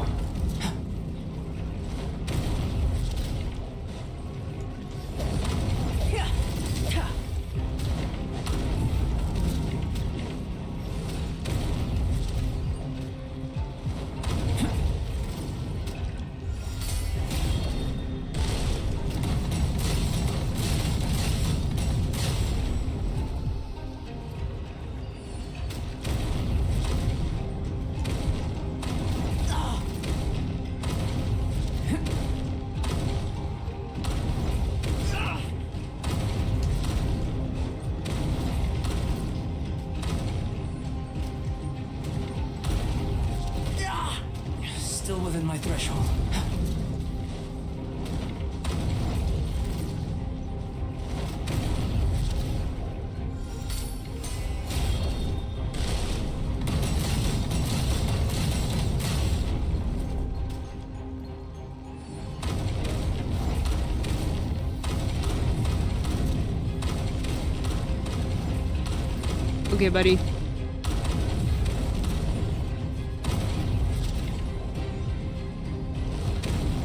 Still within my threshold. Okay, buddy.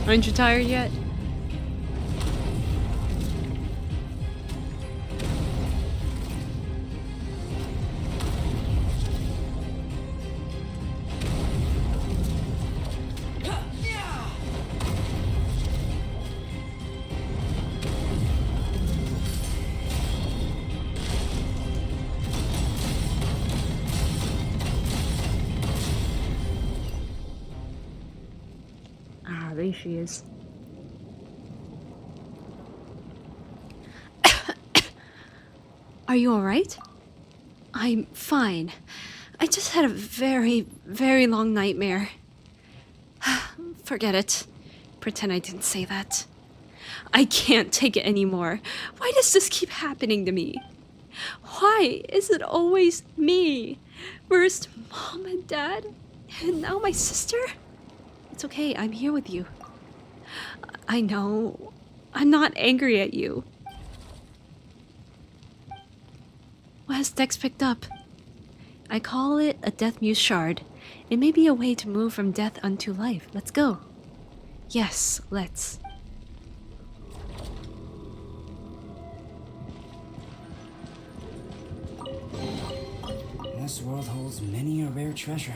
Aren't you tired yet? way she is. Are you alright? I'm fine. I just had a very, very long nightmare. Forget it. Pretend I didn't say that. I can't take it anymore. Why does this keep happening to me? Why is it always me? First Mom and Dad, and now my sister? It's okay, I'm here with you. I know. I'm not angry at you. What has Dex picked up? I call it a Death Muse shard. It may be a way to move from death unto life. Let's go. Yes, let's. This world holds many a rare treasure.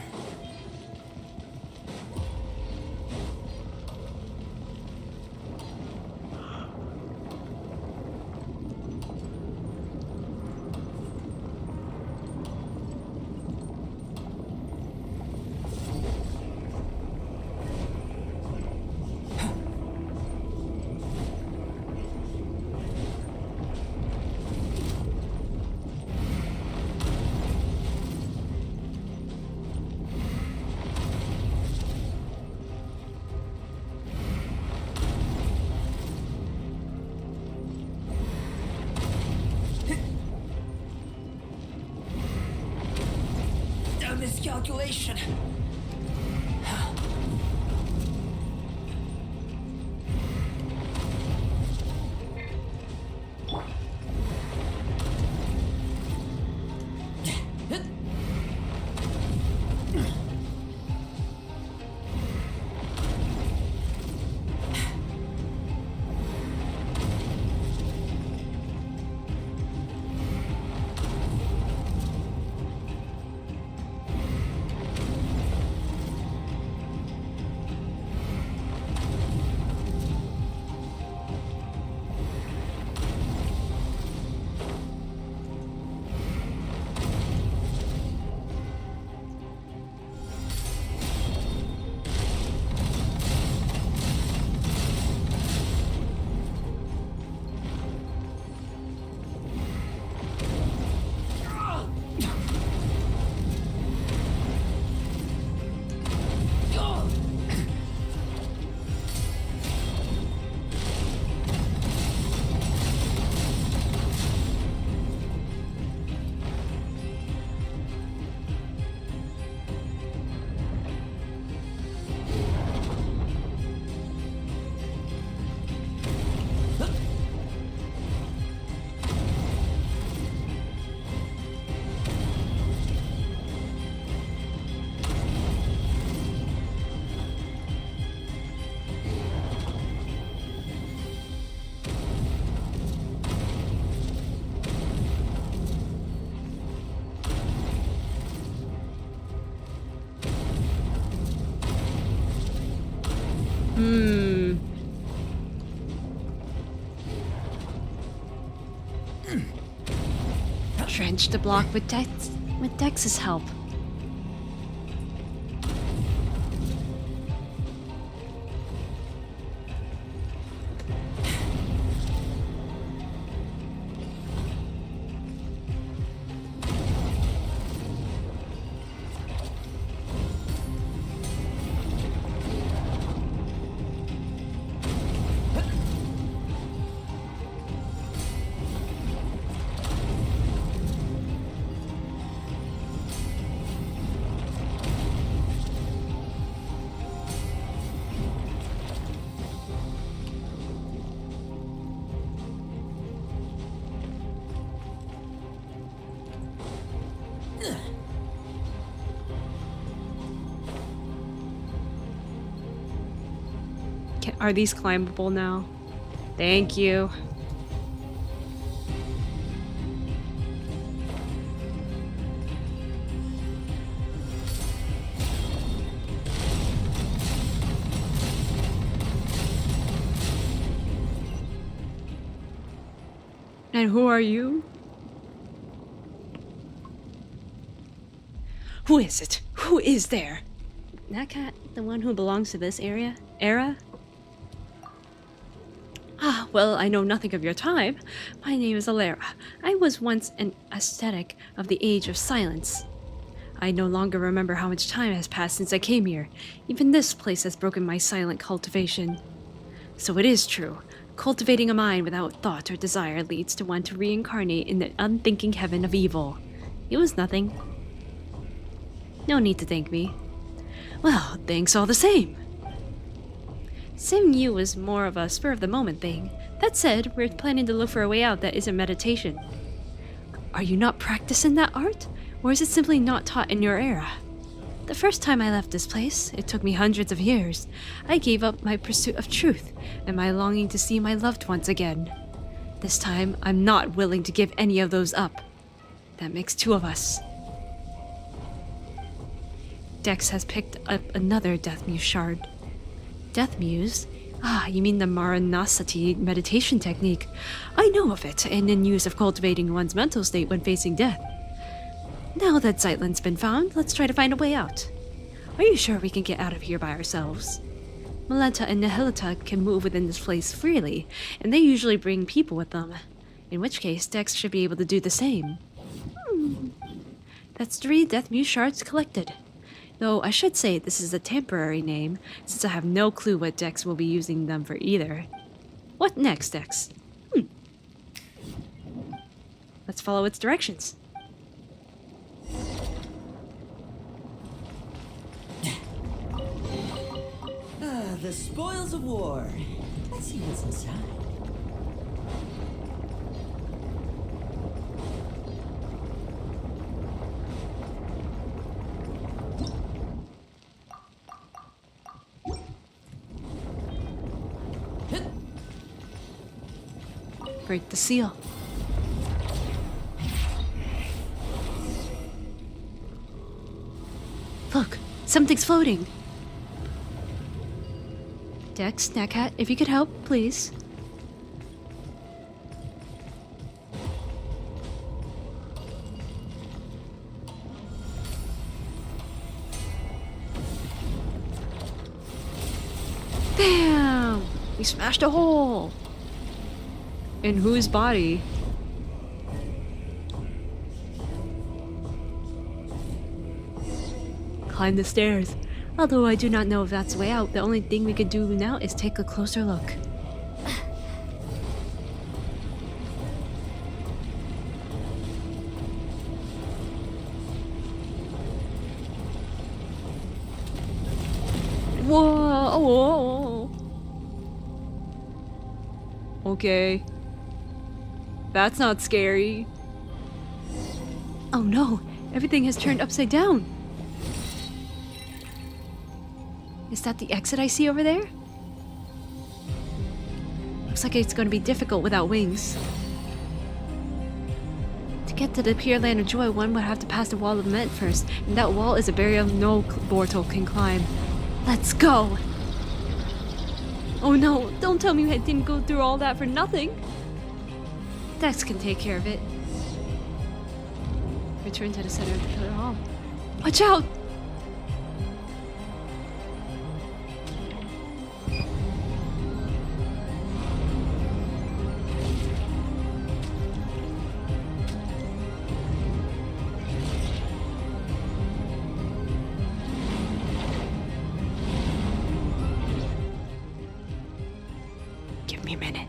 A miscalculation. Drench the block with Dex's help. Are these climbable now? Thank you. And who are you? Who is it? Who is there? That cat, the one who belongs to this era? Well, I know nothing of your time. My name is Alara. I was once an ascetic of the Age of Silence. I no longer remember how much time has passed since I came here. Even this place has broken my silent cultivation. So it is true. Cultivating a mind without thought or desire leads to one to reincarnate in the unthinking heaven of evil. It was nothing. No need to thank me. Well, thanks all the same. Sim Yu was more of a spur-of-the-moment thing. That said, we're planning to look for a way out that isn't meditation. Are you not practicing that art? Or is it simply not taught in your era? The first time I left this place, it took me hundreds of years. I gave up my pursuit of truth and my longing to see my loved ones again. This time, I'm not willing to give any of those up. That makes two of us. Dex has picked up another Death Muse shard. Death Muse? Ah, you mean the Maranasati meditation technique. I know of it, and in use of cultivating one's mental state when facing death. Now that Zeitlin's been found, let's try to find a way out. Are you sure we can get out of here by ourselves? Malenta and Nihilita can move within this place freely, and they usually bring people with them. In which case, Dex should be able to do the same. That's 3 Death Muse shards collected. Though I should say this is a temporary name, since I have no clue what Dex will be using them for either. What next, Dex? Let's follow its directions. The spoils of war. Let's see what's inside. Break the seal. Look, something's floating. Dex, Snackhat, if you could help, please. Bam! We smashed a hole! In whose body? Climb the stairs. Although I do not know if that's the way out, the only thing we could do now is take a closer look. Whoa! Whoa! Okay. That's not scary. Oh no! Everything has turned upside down! Is that the exit I see over there? Looks like it's going to be difficult without wings. To get to the Pure Land of Joy, one would have to pass the Wall of Lament first, and that wall is a barrier no mortal can climb. Let's go! Oh no, don't tell me I didn't go through all that for nothing! Dex can take care of it. Return to the center of the Pillar Hall. Watch out! Give me a minute.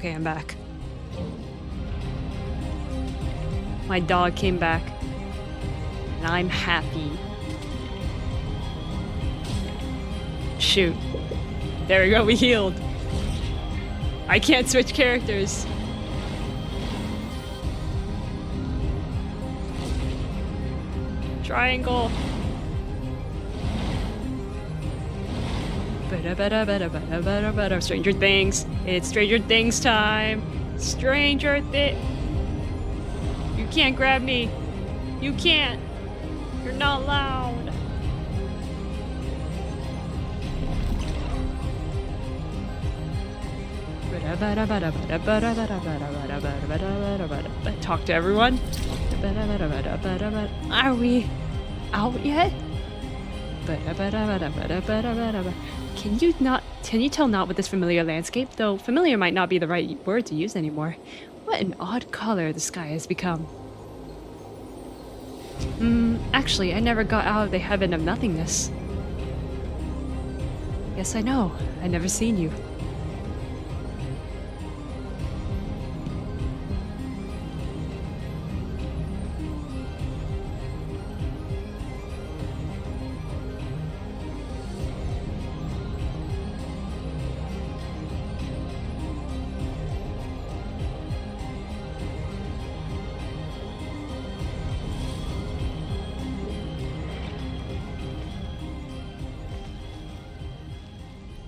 Okay, I'm back. My dog came back. And I'm happy. Shoot. There we go, we healed. I can't switch characters. Triangle. Stranger Things. It's Stranger Things time. Stranger Thing. You can't grab me. You can't. You're not loud. Talk to everyone. Are we out yet? Can you tell not with this familiar landscape? Though familiar might not be the right word to use anymore. What an odd color the sky has become. Actually, I never got out of the heaven of nothingness. Yes, I know. I never seen you.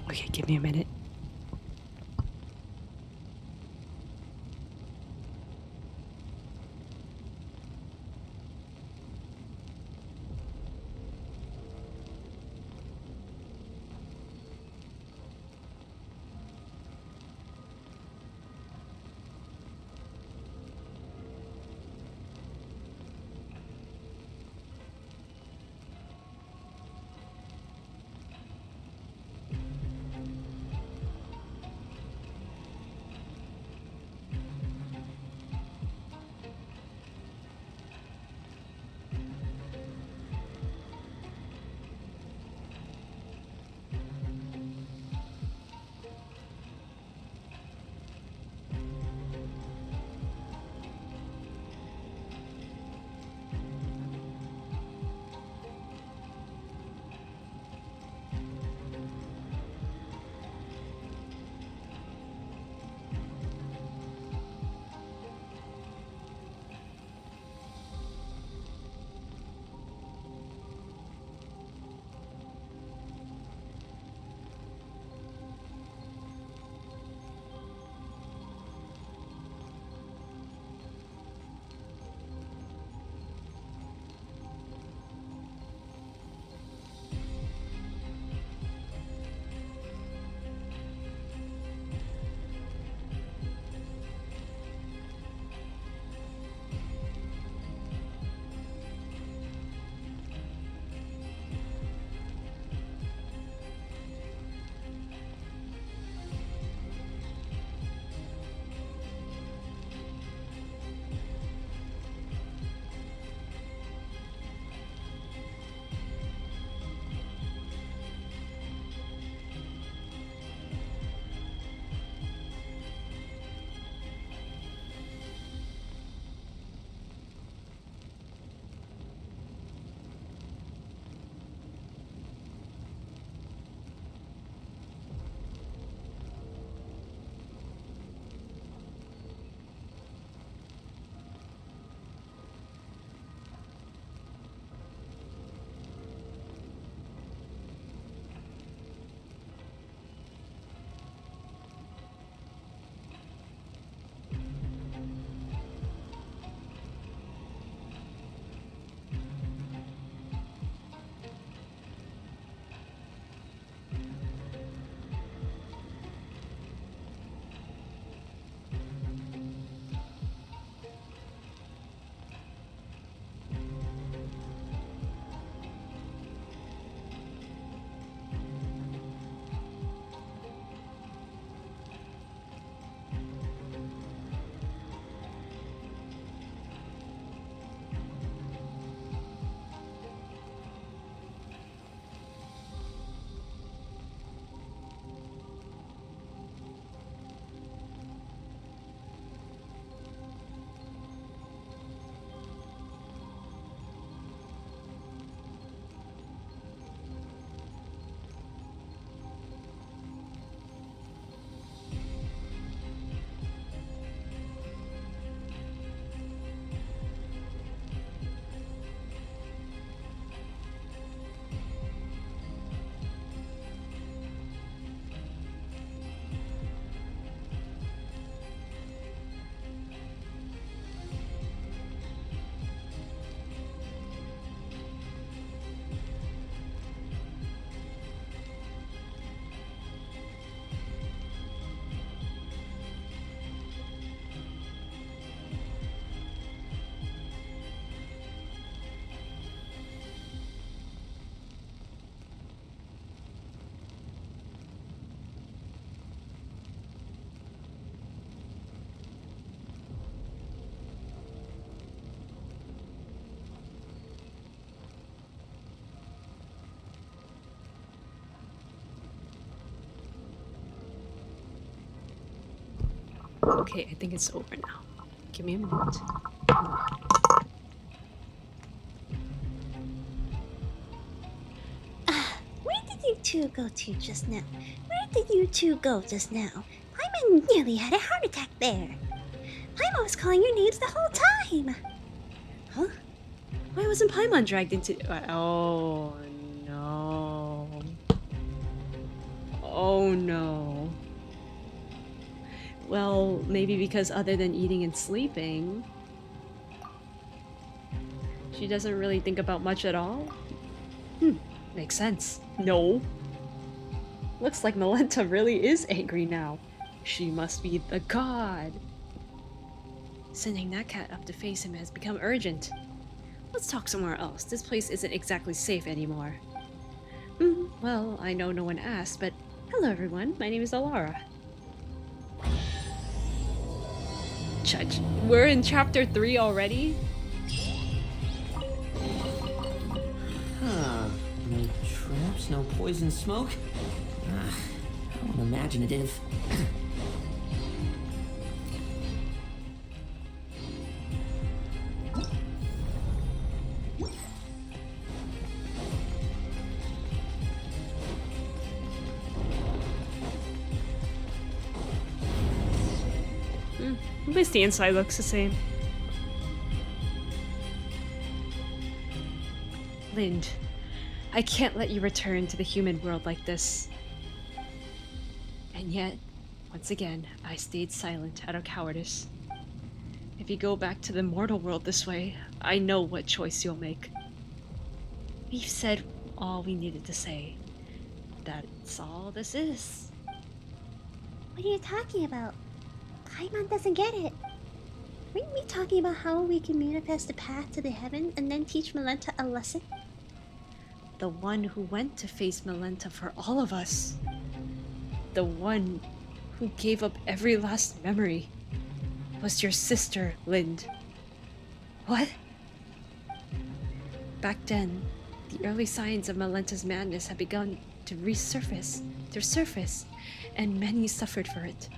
Okay, give me a minute. Okay, I think it's over now. Give me a minute. Where did you two go to just now? Where did you two go just now? Paimon nearly had a heart attack there. Paimon was calling your names the whole time. Huh? Why wasn't Paimon dragged into... Oh, no. Oh, no. Well, maybe because other than eating and sleeping, she doesn't really think about much at all? Makes sense. No. Looks like Malenta really is angry now. She must be the god. Sending that cat up to face him has become urgent. Let's talk somewhere else. This place isn't exactly safe anymore. Well, I know no one asked, but hello everyone, my name is Alara. Judge, we're in chapter 3 already? Huh. No traps, no poison smoke. How unimaginative. At least the inside looks the same. Lind, I can't let you return to the human world like this. And yet, once again, I stayed silent out of cowardice. If you go back to the mortal world this way, I know what choice you'll make. We've said all we needed to say. That's all this is. What are you talking about? Paimon doesn't get it. Weren't we talking about how we can manifest the path to the heaven and then teach Malenta a lesson? The one who went to face Malenta for all of us. The one who gave up every last memory was your sister, Lind. What? Back then, the early signs of Malenta's madness had begun to resurface, and many suffered for it.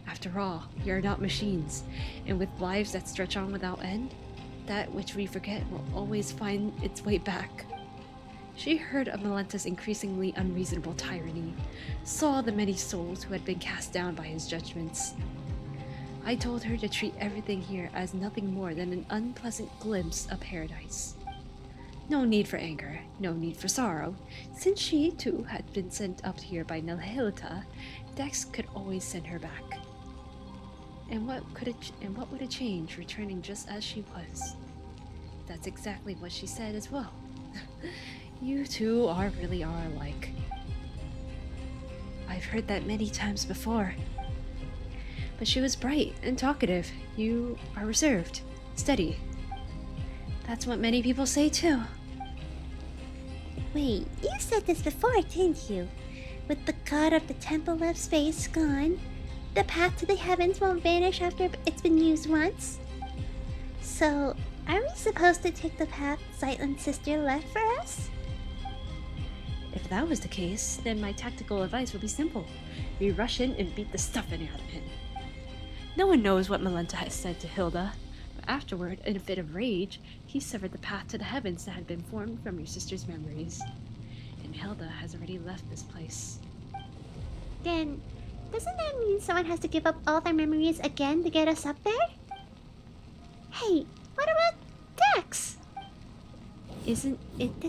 After all, we are not machines, and with lives that stretch on without end, that which we forget will always find its way back. She heard of Malenta's increasingly unreasonable tyranny, saw the many souls who had been cast down by his judgments. I told her to treat everything here as nothing more than an unpleasant glimpse of paradise. No need for anger, no need for sorrow. Since she, too, had been sent up here by Nihilita, Dex could always send her back. And what would it change, returning just as she was? That's exactly what she said as well. You two really are alike. I've heard that many times before. But she was bright and talkative. You are reserved, steady. That's what many people say too. Wait, you said this before, didn't you? With the god of the Temple of Space gone, the path to the heavens won't vanish after it's been used once? So, are we supposed to take the path Zeitlin's sister left for us? If that was the case, then my tactical advice would be simple. We rush in and beat the stuffing out of him. No one knows what Malenta has said to Hilda, but afterward, in a fit of rage, he severed the path to the heavens that had been formed from your sister's memories. And Hilda has already left this place. Then, doesn't that mean someone has to give up all their memories again to get us up there? Hey, what about Dex? Isn't it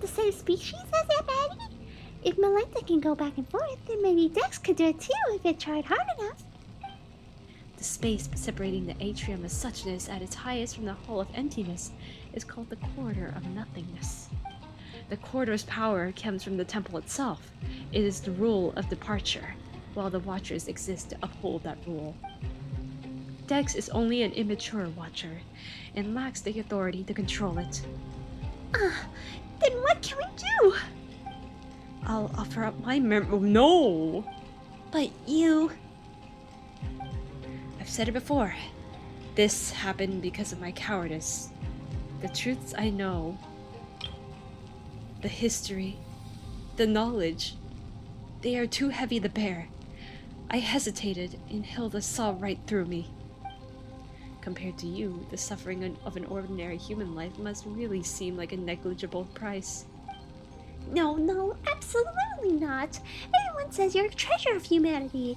the same species as everybody? If Malenta can go back and forth, then maybe Dex could do it too if it tried hard enough. The space separating the atrium of suchness at its highest from the hole of emptiness is called the corridor of nothingness. The corridor's power comes from the temple itself. It is the rule of departure, while the Watchers exist to uphold that rule. Dex is only an immature Watcher, and lacks the authority to control it. Then what can we do? I'll offer up my No! But you... I've said it before. This happened because of my cowardice. The truths I know, the history, the knowledge, they are too heavy to bear. I hesitated, and Hilda saw right through me. Compared to you, the suffering of an ordinary human life must really seem like a negligible price. No, absolutely not. Everyone says you're a treasure of humanity.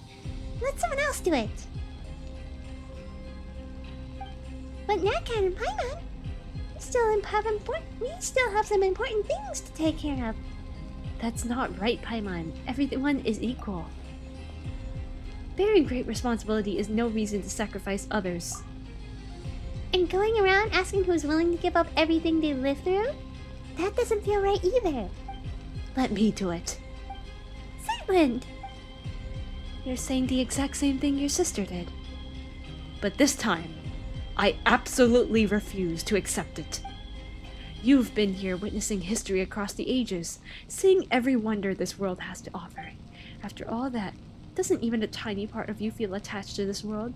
Let someone else do it. But Natcat and Paimon, we still have some important things to take care of. That's not right, Paimon. Everyone is equal. Bearing great responsibility is no reason to sacrifice others. And going around asking who's willing to give up everything they live through? That doesn't feel right either. Let me do it. Sightland! You're saying the exact same thing your sister did. But this time, I absolutely refuse to accept it. You've been here witnessing history across the ages, seeing every wonder this world has to offer. After all that, doesn't even a tiny part of you feel attached to this world?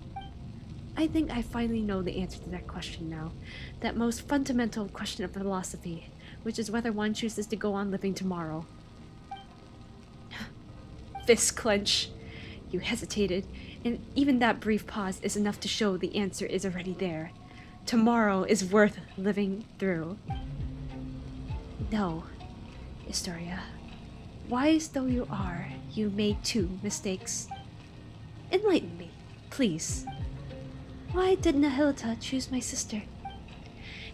I think I finally know the answer to that question now. That most fundamental question of philosophy, which is whether one chooses to go on living tomorrow. Fist clench. You hesitated, and even that brief pause is enough to show the answer is already there. Tomorrow is worth living through. No, Historia. Wise though you are, you made 2 mistakes. Enlighten me, please. Why did Nihilita choose my sister?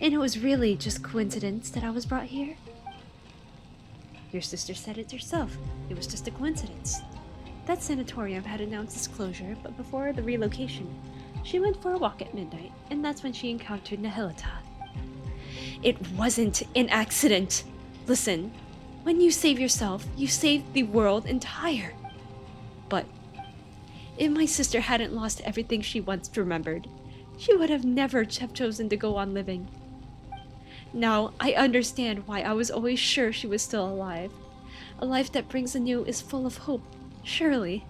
And it was really just coincidence that I was brought here? Your sister said it herself. It was just a coincidence. That sanatorium had announced its closure, but before the relocation, she went for a walk at midnight, and that's when she encountered Nihilita. It wasn't an accident! Listen, when you save yourself, you save the world entire. But if my sister hadn't lost everything she once remembered, she would have never have chosen to go on living. Now, I understand why I was always sure she was still alive. A life that brings anew is full of hope, surely.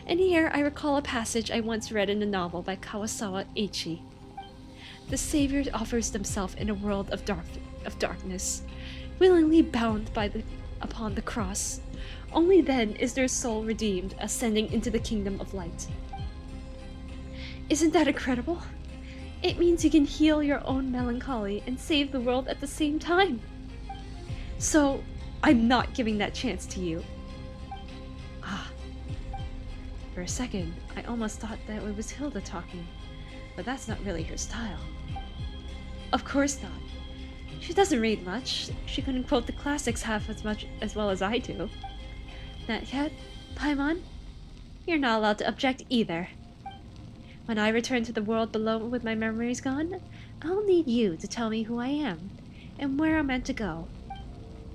And here I recall a passage I once read in a novel by Kawasawa Eiichi. The Savior offers himself in a world of darkness, willingly bound upon the cross. Only then is their soul redeemed, ascending into the kingdom of light. Isn't that incredible? It means you can heal your own melancholy and save the world at the same time. So, I'm not giving that chance to you. For a second, I almost thought that it was Hilda talking, but that's not really her style. Of course not. She doesn't read much. She couldn't quote the classics half as well as I do. Natcat, Paimon, you're not allowed to object either. When I return to the world below with my memories gone, I'll need you to tell me who I am and where I'm meant to go.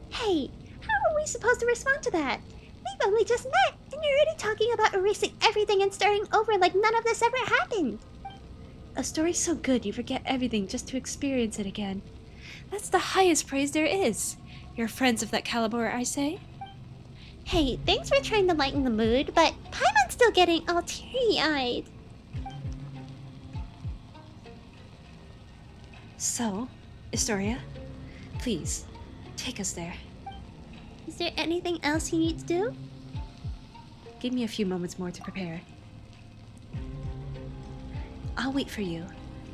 Hey, how are we supposed to respond to that? We've only just met, and you're already talking about erasing everything and starting over like none of this ever happened. A story's so good you forget everything just to experience it again. That's the highest praise there is. You're friends of that caliber, I say? Hey, thanks for trying to lighten the mood, but Paimon's still getting all teary-eyed. So, Historia, please, take us there. Is there anything else you need to do? Give me a few moments more to prepare. I'll wait for you.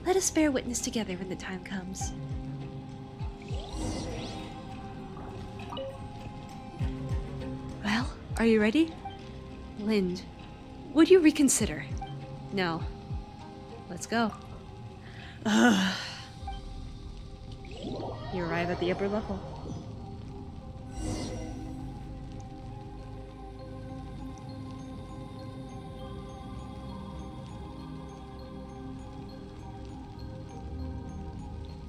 Let us bear witness together when the time comes. Well, are you ready? Lind, would you reconsider? No. Let's go. You arrive at the upper level.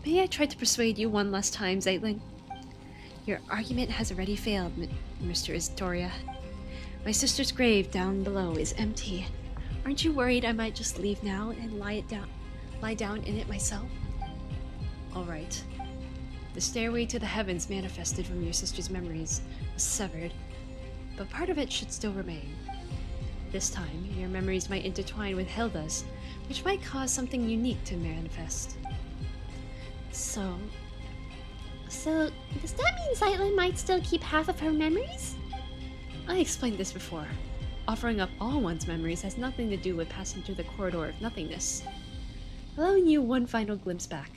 May I try to persuade you one last time, Zeitlin? Your argument has already failed, Mr. Historia. My sister's grave down below is empty. Aren't you worried I might just leave now and lie down in it myself? All right. The stairway to the heavens manifested from your sister's memories was severed, but part of it should still remain. This time, your memories might intertwine with Hilda's, which might cause something unique to manifest. So does that mean Zeitlin might still keep half of her memories? I explained this before. Offering up all one's memories has nothing to do with passing through the corridor of nothingness, allowing you one final glimpse back.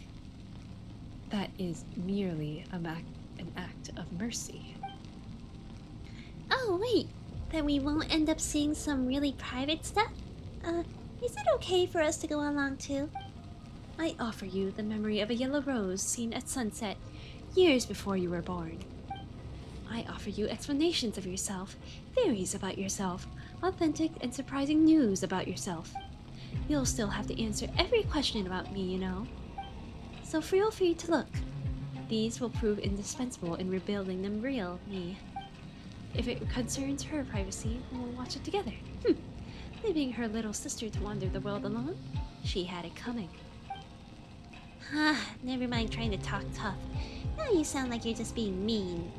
That is merely an act of mercy. Oh, wait. Then we won't end up seeing some really private stuff? Is it okay for us to go along too? I offer you the memory of a yellow rose seen at sunset years before you were born. I offer you explanations of yourself, theories about yourself, authentic and surprising news about yourself. You'll still have to answer every question about me, you know. So feel free to look. These will prove indispensable in rebuilding the real me. If it concerns her privacy, then we'll watch it together. Leaving her little sister to wander the world alone? She had it coming. Never mind trying to talk tough. Now you sound like you're just being mean.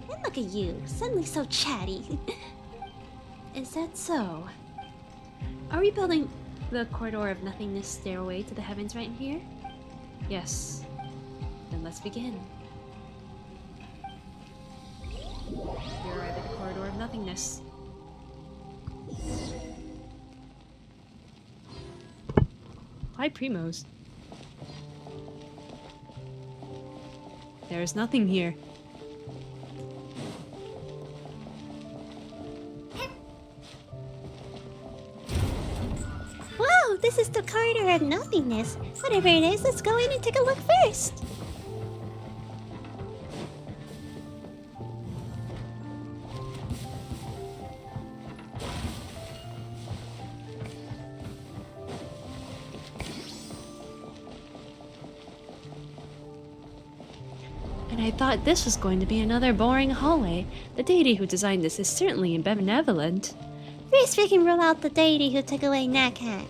And look at you, suddenly so chatty. Is that so? Are we building the corridor of nothingness stairway to the heavens right here? Yes. Then let's begin. We arrive at the corridor of nothingness. Hi, Primos. There's nothing here. Wow, this is the corridor of nothingness. Whatever it is, let's go in and take a look first. And I thought this was going to be another boring hallway. The deity who designed this is certainly benevolent. First, we can rule out the deity who took away Nakat.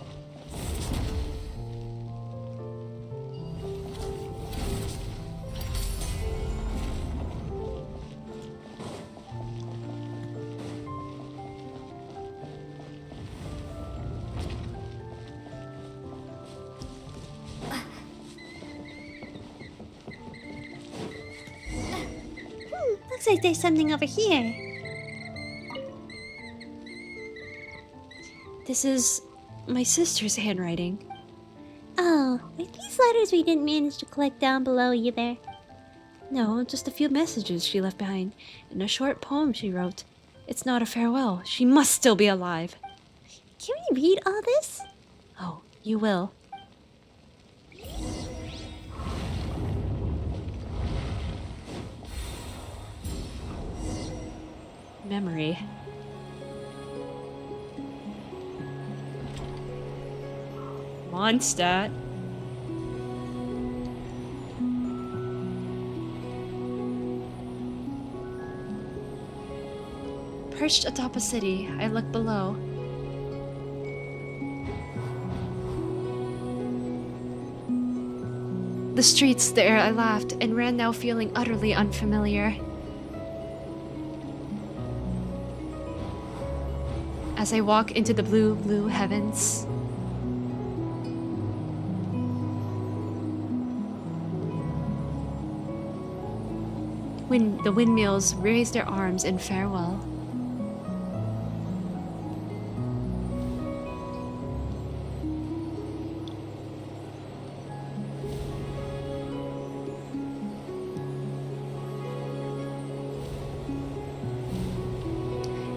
Looks like there's something over here. This is my sister's handwriting. Oh, are these letters we didn't manage to collect down below either? No, just a few messages she left behind, and a short poem she wrote. It's not a farewell. She must still be alive. Can we read all this? Oh, you will. Memory. Mondstadt. Perched atop a city, I look below. The streets there, I laughed and ran now feeling utterly unfamiliar. As I walk into the blue, blue heavens. When the windmills raise their arms in farewell.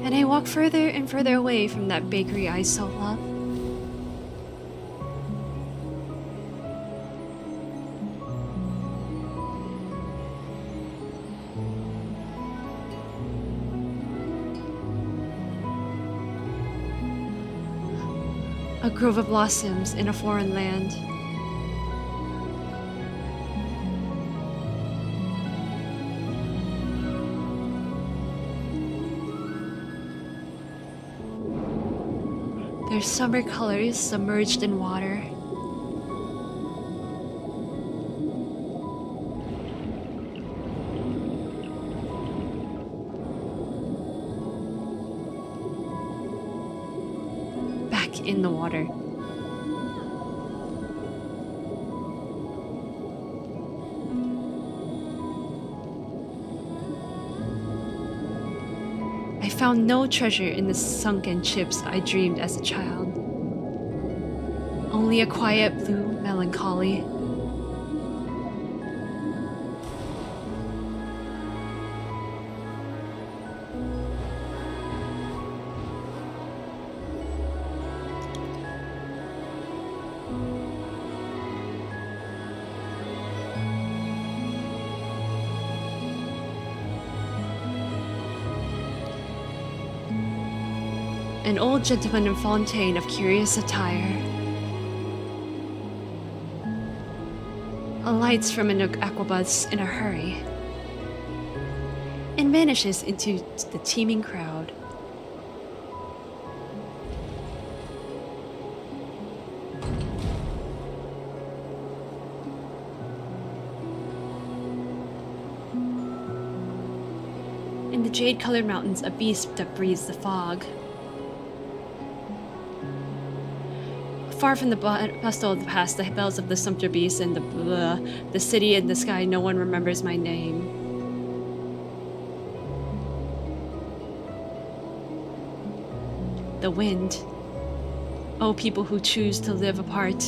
And I walk further and further away from that bakery I so love. A grove of blossoms in a foreign land. Their summer colors submerged in water. Back in the water. I found no treasure in the sunken ships I dreamed as a child. Only a quiet blue melancholy. An old gentleman in Fontaine of curious attire. Alights from an aquabus in a hurry and vanishes into the teeming crowd. In the jade-colored mountains, a beast that breathes the fog. Far from the bustle of the past, the bells of the sumpter beast and the city in the sky, no one remembers my name. The wind. Oh, people who choose to live apart.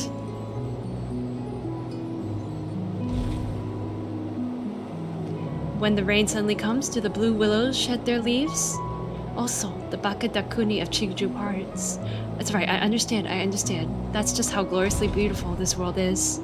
When the rain suddenly comes, do the blue willows shed their leaves? Also, the Bakadakuni of Chigju parts. That's right, I understand. That's just how gloriously beautiful this world is.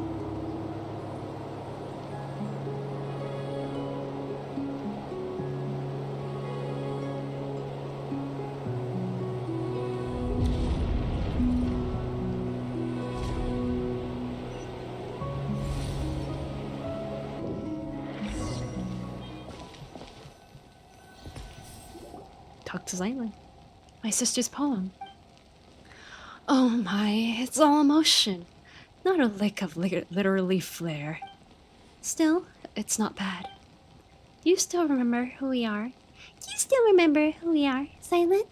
Talk to Zylan. My sister's poem. Oh my, it's all emotion. Not a lick of literally flair. Still, it's not bad. Do you still remember who we are? Do you still remember who we are, Silent?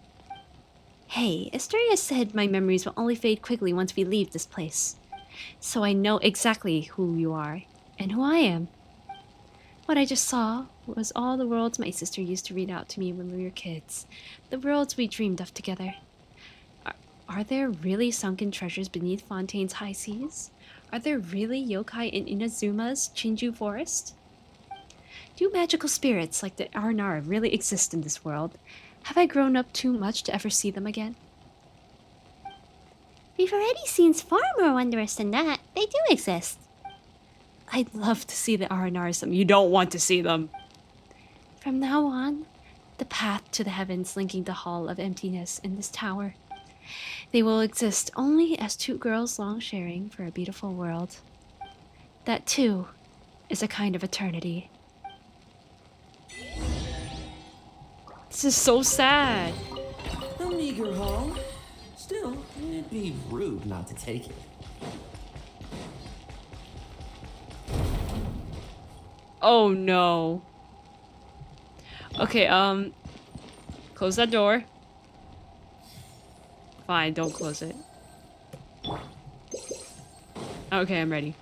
Hey, Asteria said my memories will only fade quickly once we leave this place. So I know exactly who you are, and who I am. What I just saw was all the worlds my sister used to read out to me when we were kids. The worlds we dreamed of together. Are there really sunken treasures beneath Fontaine's high seas? Are there really yokai in Inazuma's Chinju forest? Do magical spirits like the Arnar really exist in this world? Have I grown up too much to ever see them again? We've already seen far more wondrous than that. They do exist. I'd love to see the Aranars. You don't want to see them. From now on, the path to the heavens linking the Hall of Emptiness in this tower. They will exist only as two girls long sharing for a beautiful world. That too is a kind of eternity. This is so sad. A meager haul. Still, it'd be rude not to take it. Oh no. Okay, close that door. Fine, don't close it. Okay, I'm ready.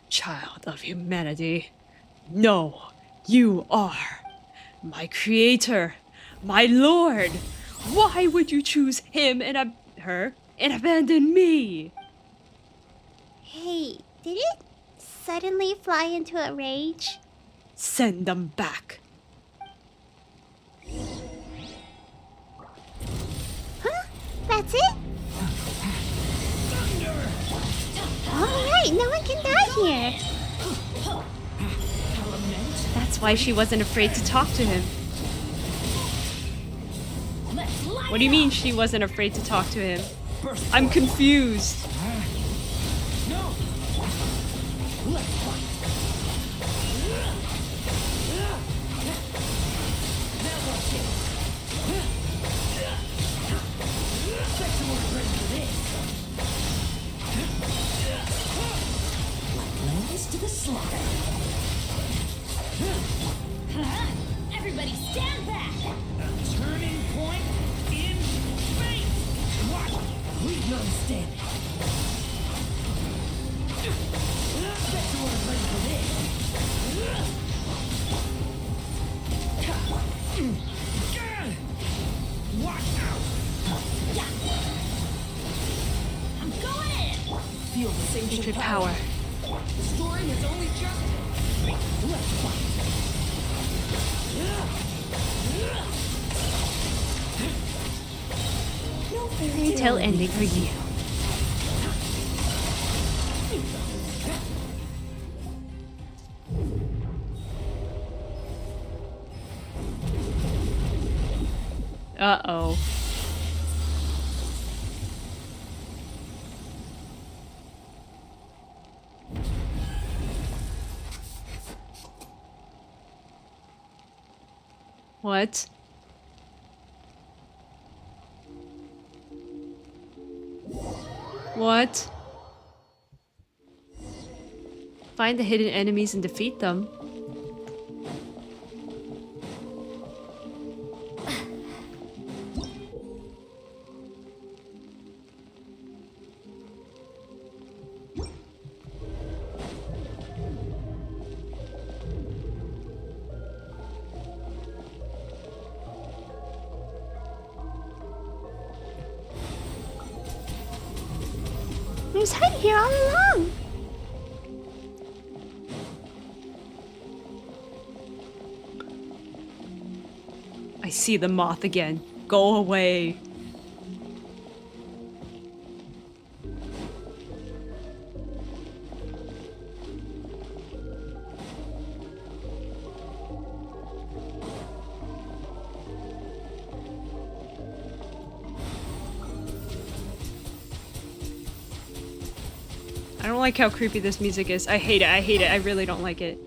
Child of humanity. No, you are my creator, my lord. Why would you choose him and her and abandon me? Hey, did it suddenly fly into a rage? Send them back. Huh? That's it? Alright, no one can die here. That's why she wasn't afraid to talk to him. What do you mean she wasn't afraid to talk to him? I'm confused. To the slaughter. Everybody stand back! A turning point in fate! What? Leave none standing. Bet you weren't ready for this. Sacred power. The story has only just. Let's fight. No Fairy tale ending for you. Uh-oh. What? What? Find the hidden enemies and defeat them. I was hiding here all along. I see the moth again. Go away. I don't like how creepy this music is. I hate it. I hate it. I really don't like it.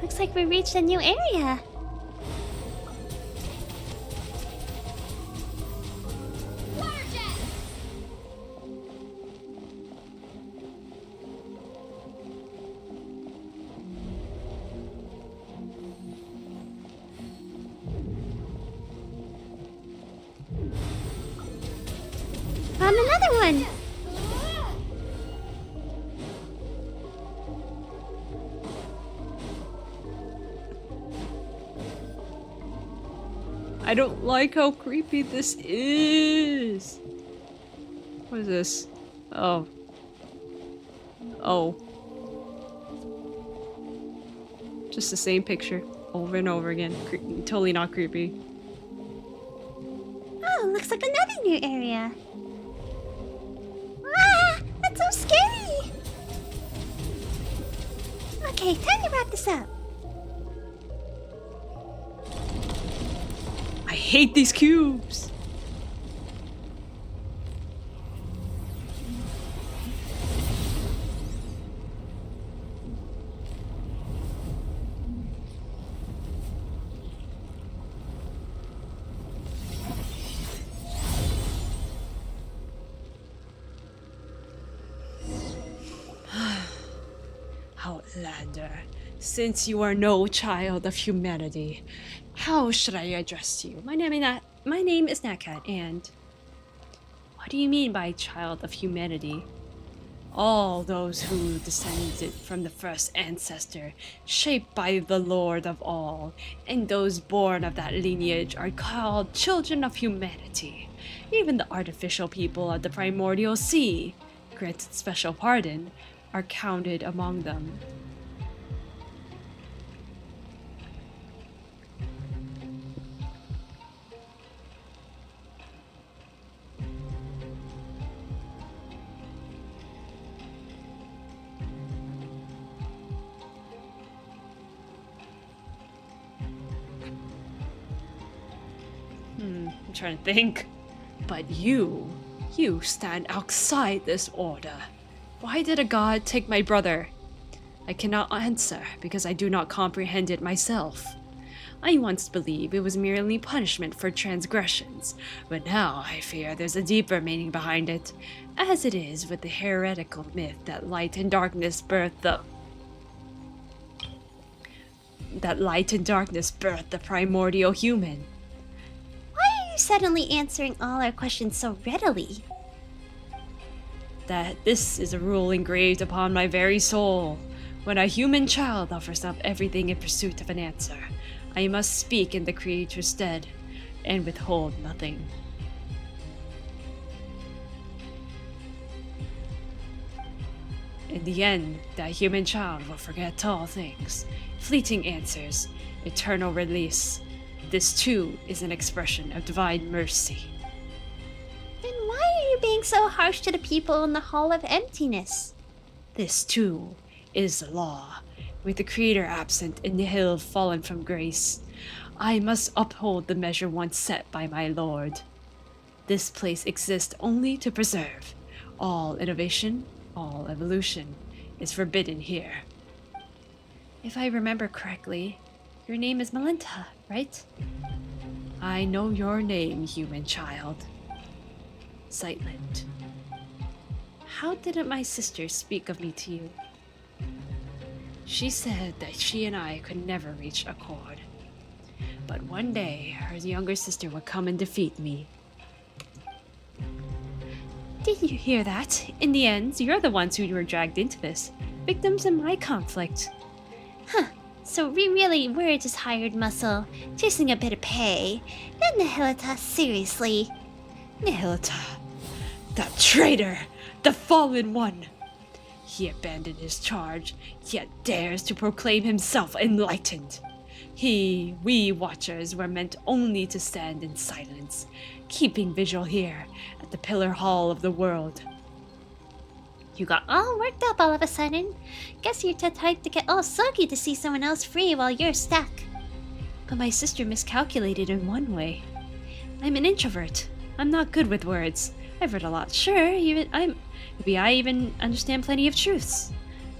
Looks like we reached a new area. Water jet. Found another one. I don't like how creepy this is. What is this? Oh. Oh. Just the same picture over and over again. Totally not creepy. Oh, looks like another new area. Ah, that's so scary. Okay, time to wrap this up. I hate these cubes. Outlander, since you are no child of humanity, how should I address you? My name is Nakat, and what do you mean by child of humanity? All those who descended from the first ancestor, shaped by the Lord of all, and those born of that lineage are called children of humanity. Even the artificial people of the primordial sea, granted special pardon, are counted among them. I'm trying to think. But you stand outside this order. Why did a god take my brother? I cannot answer because I do not comprehend it myself. I once believed it was merely punishment for transgressions, but now I fear there's a deeper meaning behind it, as it is with the heretical myth that light and darkness birthed the primordial human. Why are you suddenly answering all our questions so readily? That this is a rule engraved upon my very soul. When a human child offers up everything in pursuit of an answer, I must speak in the Creator's stead and withhold nothing. In the end, that human child will forget all things, fleeting answers, eternal release. This too is an expression of divine mercy. Then why are you being so harsh to the people in the Hall of Emptiness? This too is the law. With the Creator absent and nihil fallen from grace, I must uphold the measure once set by my Lord. This place exists only to preserve. All innovation, all evolution is forbidden here. If I remember correctly, your name is Melinta, right? I know your name, human child. Sightland. How didn't my sister speak of me to you? She said that she and I could never reach accord. But one day, her younger sister would come and defeat me. Did you hear that? In the end, you're the ones who were dragged into this. Victims in my conflict. So we really were just hired muscle, chasing a bit of pay. Not Nihilita, seriously. Nihilita, that traitor, the fallen one. He abandoned his charge, yet dares to proclaim himself enlightened. We watchers were meant only to stand in silence, keeping vigil here at the pillar hall of the world. You got all worked up all of a sudden. Guess you're too tight to get all soggy to see someone else free while you're stuck. But my sister miscalculated in one way. I'm an introvert. I'm not good with words. I've read a lot, sure, maybe I even understand plenty of truths.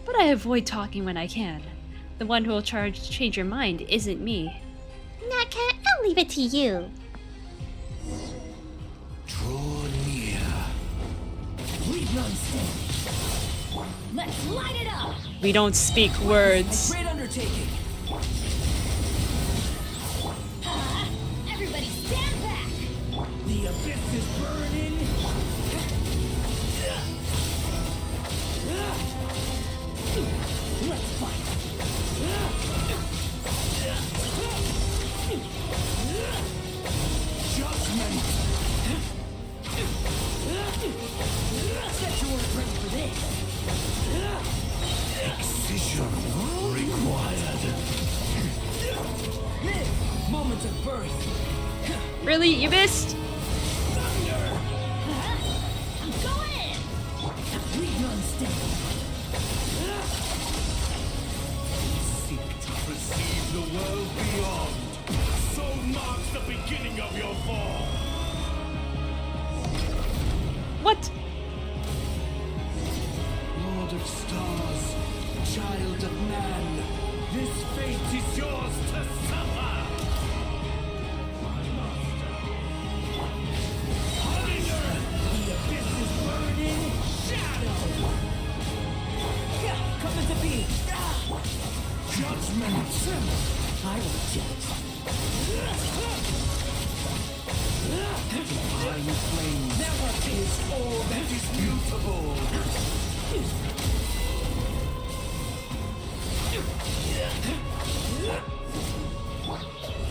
But I avoid talking when I can. The one who will change your mind isn't me. Naka, I'll leave it to you. Draw near. Leave none standing. Let's light it up! We don't speak words. Great undertaking. Everybody stand back! The abyss is burning. Let's fight. Judgment. Bet you weren't ready for this. Excision required. Live. Moments of birth. Really? You missed? I'm going in! Leave none standing. Seek to perceive the world beyond. So marks the beginning of your fall. What? Lord of stars, child of man, this fate is yours to suffer. My master. Hunger! The abyss is burning. Shadow. Coming to be. Judgment! I will judge. Divine flame Never is all that is mutable.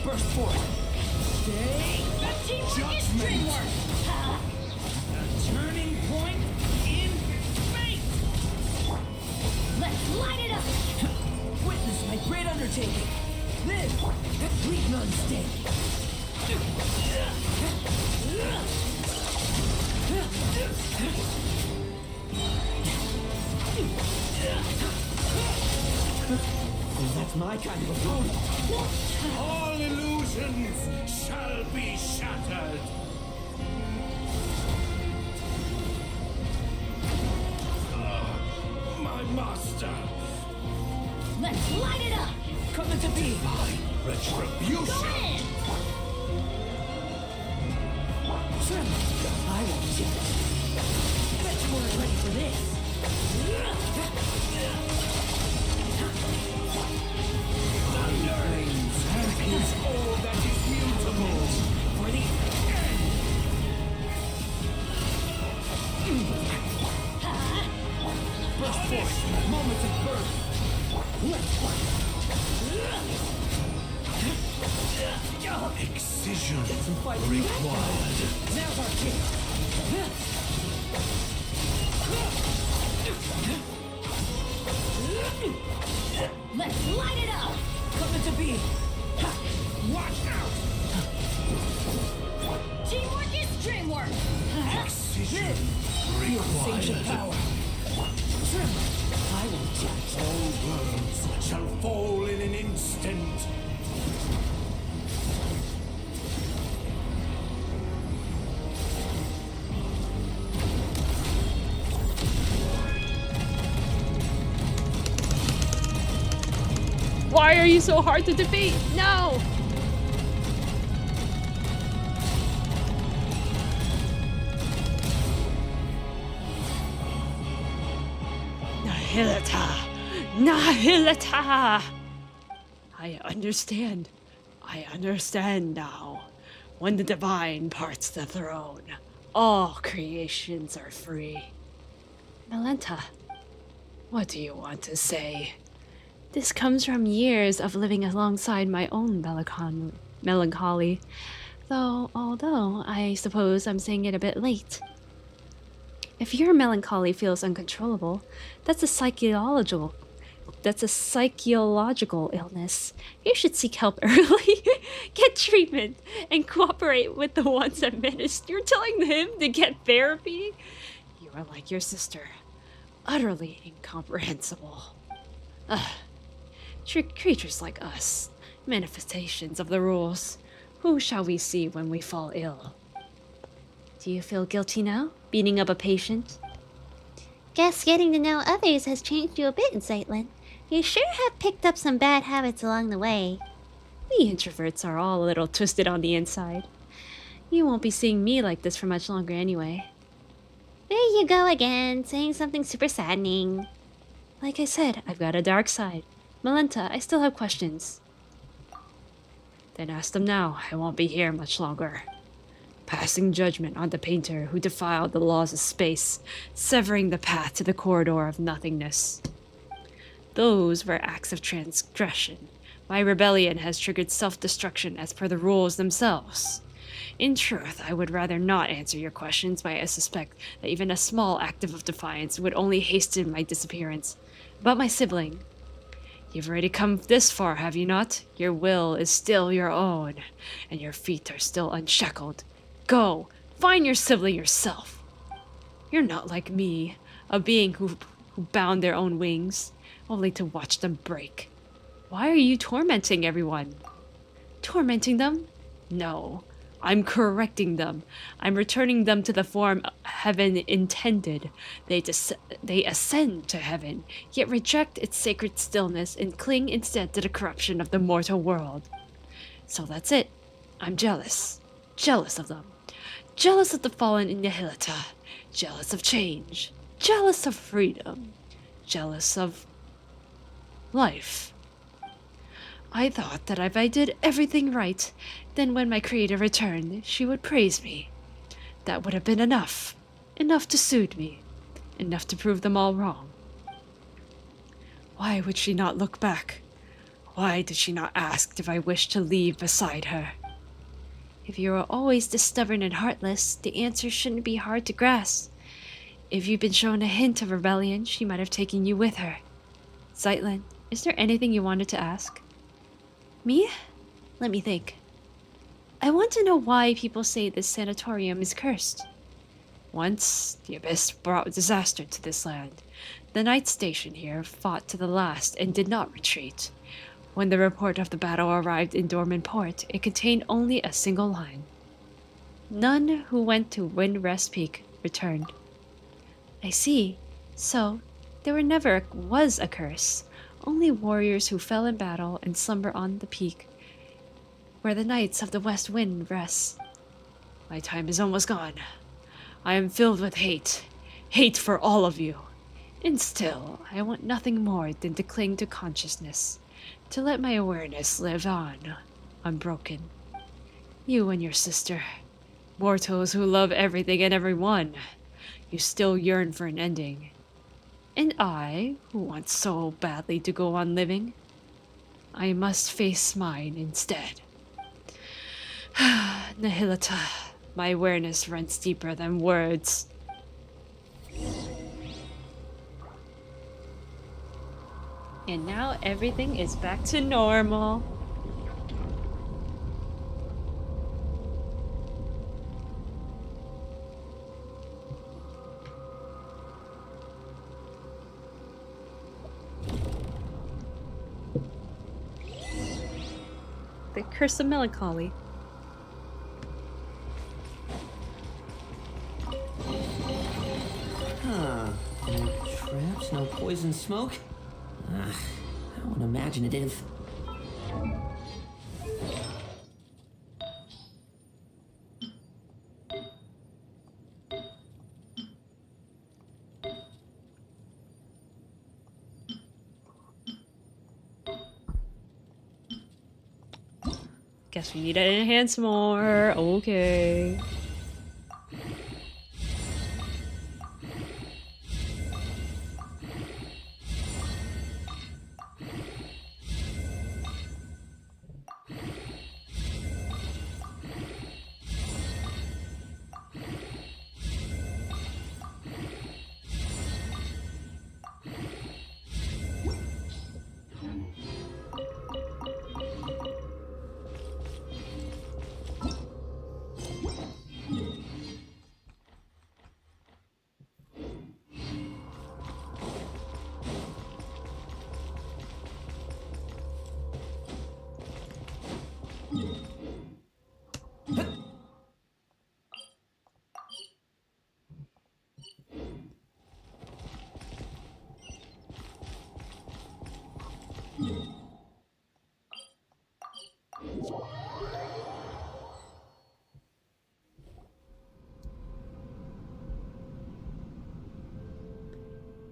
burst forth. Stay. The teamwork is Judgment. dreamwork! A turning point in fate. Let's light it up! Witness my great undertaking. Live. Leave none standing. That's my kind of opponent. All illusions shall be shattered. My master. Let's light it up! Coming to be. Divine retribution. In! I will judge. Bet you weren't ready for this. Thunder is all that is mutable. For the fight required. Now's our chance. Let's light it up! Coming to be. Ha! Watch out! Teamwork is dreamwork! Precision Sage of required. power. Tremor. I will judge. All worlds shall fall in an instant. Why are you so hard to defeat? No! Nihilita! Nihilita! I understand. I understand now. When the divine parts the throne, all creations are free. Melenta, what do you want to say? This comes from years of living alongside my own melancholy, although I suppose I'm saying it a bit late. If your melancholy feels uncontrollable, that's a psychological illness. You should seek help early, get treatment, and cooperate with the ones that menaced. You're telling him to get therapy? You are like your sister, utterly incomprehensible. Ugh. Creatures like us, manifestations of the rules. Who shall we see when we fall ill? Do you feel guilty now, beating up a patient? Guess getting to know others has changed you a bit, Zeitlin. You sure have picked up some bad habits along the way. We introverts are all a little twisted on the inside. You won't be seeing me like this for much longer anyway. There you go again, saying something super saddening. Like I said, I've got a dark side. Melenta, I still have questions. Then ask them now. I won't be here much longer. Passing judgment on the painter who defiled the laws of space, severing the path to the corridor of nothingness. Those were acts of transgression. My rebellion has triggered self-destruction as per the rules themselves. In truth, I would rather not answer your questions, but I suspect that even a small act of defiance would only hasten my disappearance. About my sibling. You've already come this far, have you not? Your will is still your own, and your feet are still unshackled. Go, find your sibling yourself. You're not like me, a being who bound their own wings, only to watch them break. Why are you tormenting everyone? Tormenting them? No, I'm correcting them. I'm returning them to the form heaven intended. They ascend to heaven, yet reject its sacred stillness and cling instead to the corruption of the mortal world. So that's it. I'm jealous. Jealous of them. Jealous of the fallen in Nihilita. Jealous of change. Jealous of freedom. Jealous of life. I thought that if I did everything right, then when my creator returned, she would praise me. That would have been enough. Enough to soothe me. Enough to prove them all wrong. Why would she not look back? Why did she not ask if I wished to leave beside her? If you are always this stubborn and heartless, the answer shouldn't be hard to grasp. If you've been shown a hint of rebellion, she might have taken you with her. Zeitlin, is there anything you wanted to ask? Me? Let me think. I want to know why people say this sanatorium is cursed. Once, the Abyss brought disaster to this land. The Night Station here fought to the last and did not retreat. When the report of the battle arrived in Dorman Port, it contained only a single line. None who went to Windrest Peak returned. I see. So, there never was a curse. Only warriors who fell in battle and slumber on the peak, where the knights of the West Wind rest. My time is almost gone. I am filled with hate. Hate for all of you. And still, I want nothing more than to cling to consciousness, to let my awareness live on, unbroken. You and your sister, mortals who love everything and everyone, you still yearn for an ending. And I, who want so badly to go on living, I must face mine instead. Nihilita, my awareness runs deeper than words. And now everything is back to normal. The Curse of Melancholy. Huh. No traps, no poison smoke. I want imaginative. Guess we need to enhance more. Okay.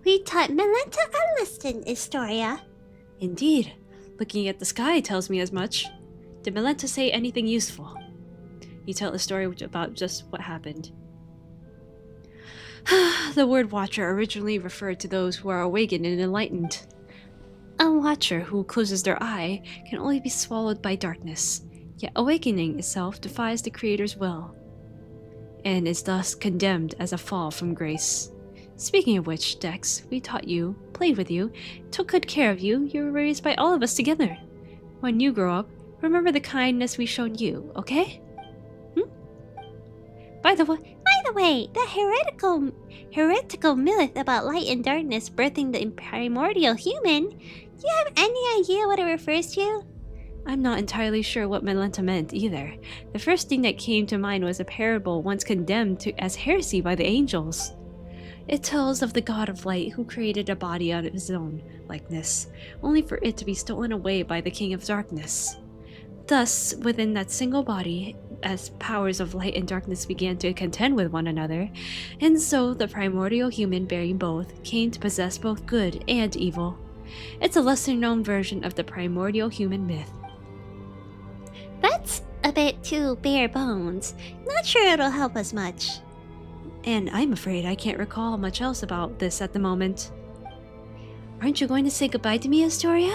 We taught Melenta a lesson, Historia. Indeed. Looking at the sky tells me as much. Did Melenta say anything useful? You tell a story about just what happened. The word Watcher originally referred to those who are awakened and enlightened. A Watcher who closes their eye can only be swallowed by darkness, yet awakening itself defies the Creator's will, and is thus condemned as a fall from grace. Speaking of which, Dex, we taught you, played with you, took good care of you. You were raised by all of us together. When you grow up, remember the kindness we showed you, okay? By the way, the heretical myth about light and darkness birthing the primordial human, do you have any idea what it refers to? I'm not entirely sure what Melenta meant either. The first thing that came to mind was a parable once condemned as heresy by the angels. It tells of the god of light who created a body out of his own likeness, only for it to be stolen away by the king of darkness. Thus, within that single body, as powers of light and darkness began to contend with one another, and so the primordial human bearing both came to possess both good and evil. It's a lesser-known version of the primordial human myth. That's a bit too bare bones. Not sure it'll help us much. And I'm afraid I can't recall much else about this at the moment. Aren't you going to say goodbye to me, Astoria?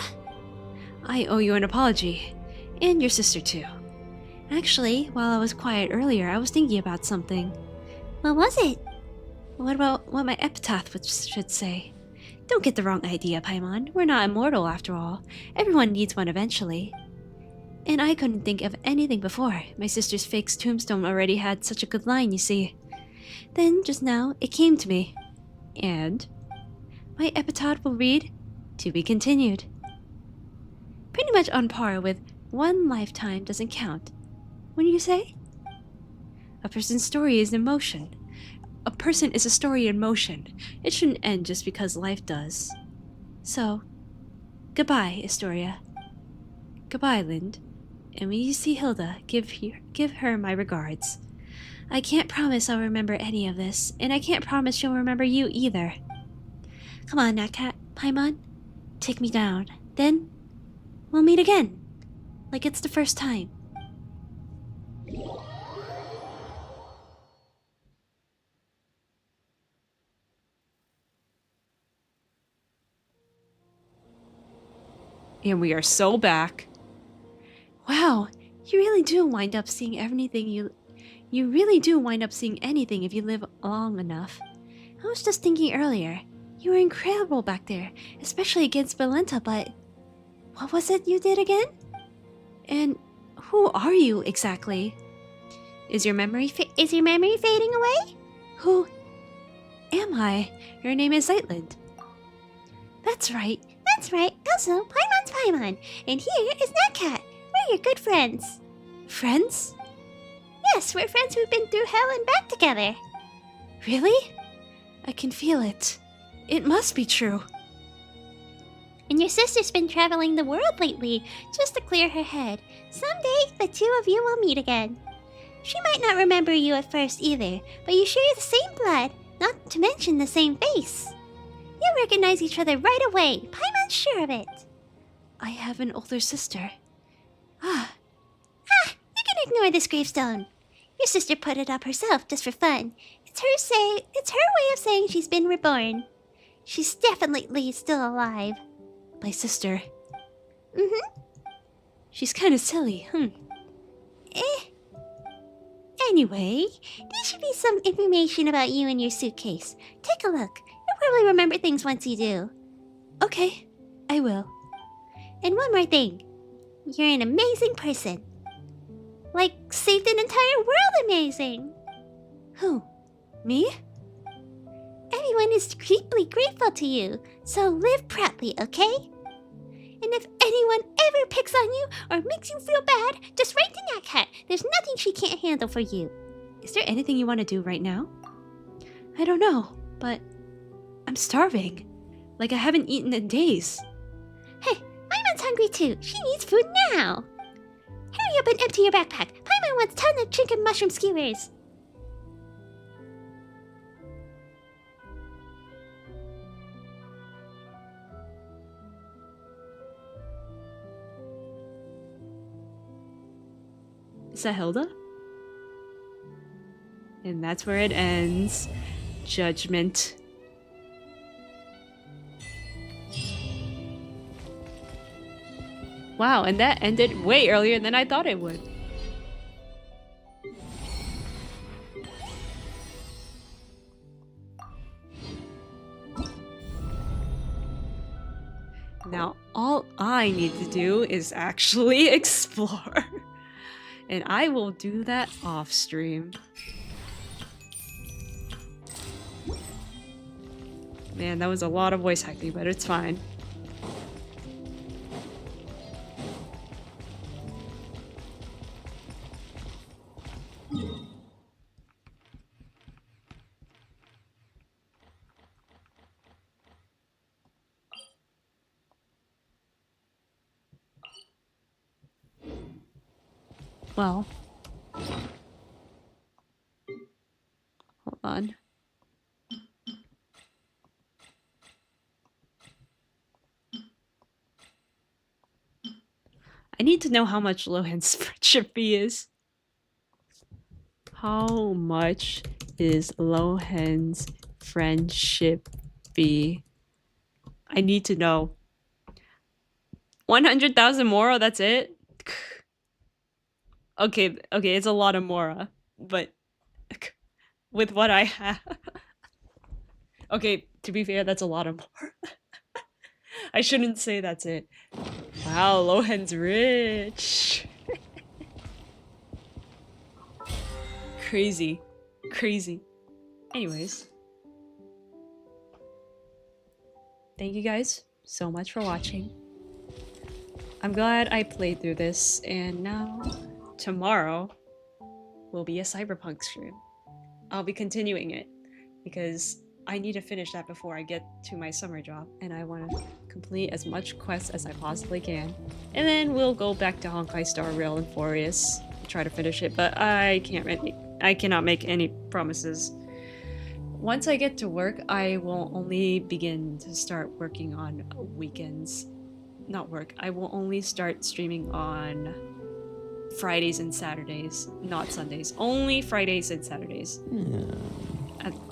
I owe you an apology. And your sister, too. Actually, while I was quiet earlier, I was thinking about something. What was it? What about what my epitaph should say? Don't get the wrong idea, Paimon. We're not immortal, after all. Everyone needs one eventually. And I couldn't think of anything before. My sister's fake tombstone already had such a good line, you see. Then, just now, it came to me. And my epitaph will read, "To be continued." Pretty much on par with "One lifetime doesn't count." Wouldn't you say? A person's story is in motion. A person is a story in motion. It shouldn't end just because life does. So, goodbye, Astoria. Goodbye, Lind. And when you see Hilda, give her my regards. I can't promise I'll remember any of this, and I can't promise she'll remember you either. Come on, Natcat, Paimon, take me down. Then, we'll meet again, like it's the first time. And we are so back. Wow, You really do wind up seeing anything you really do wind up seeing anything if you live long enough. I was just thinking earlier, you were incredible back there, especially against Valenta, but what was it you did again? And who are you exactly? Is your memory fading away? Who am I? Your name is Zeitland. That's right. That's right. Also, Paimon's Paimon. And here is Natcat. We're your good friends. Friends? Yes, we're friends who've been through hell and back together. Really? I can feel it. It must be true. And your sister's been traveling the world lately, just to clear her head. Someday, the two of you will meet again. She might not remember you at first either, but you share the same blood, not to mention the same face. You recognize each other right away. Paimon's sure of it. I have an older sister. You can ignore this gravestone. Your sister put it up herself just for fun. It's her way of saying she's been reborn. She's definitely still alive. My sister. Mm-hmm. She's kind of silly, Anyway, there should be some information about you in your suitcase. Take a look. You'll probably remember things once you do. Okay, I will. And one more thing. You're an amazing person. Like, saved an entire world amazing. Who? Me? Everyone is deeply grateful to you, so live proudly, okay? And if anyone ever picks on you or makes you feel bad, just write to Natcat. There's nothing she can't handle for you. Is there anything you want to do right now? I don't know, but I'm starving. Like I haven't eaten in days. Hey, Paimon's hungry too. She needs food now. Hurry up and empty your backpack. Paimon wants tons of chicken mushroom skewers. Is that Hilda? And that's where it ends. Judgment. Wow, and that ended way earlier than I thought it would. Now, all I need to do is actually explore. And I will do that off stream. Man, that was a lot of voice acting, but it's fine. Well, hold on. I need to know how much Lohan's friendship fee is. How much is Lohan's friendship fee? I need to know. 100,000 Mora, that's it? Okay, it's a lot of Mora, but with what I have. Okay, to be fair, that's a lot of Mora. I shouldn't say that's it. Wow, Lohan's rich. Crazy. Crazy. Anyways. Thank you guys so much for watching. I'm glad I played through this, and now tomorrow will be a Cyberpunk stream. I'll be continuing it because I need to finish that before I get to my summer job, and I want to complete as much quests as I possibly can. And then we'll go back to Honkai Star Rail and Furious, try to finish it, but I cannot make any promises. Once I get to work, I will only begin to start working on weekends. Not work. I will only start streaming on Fridays and Saturdays, not Sundays. Only Fridays and Saturdays.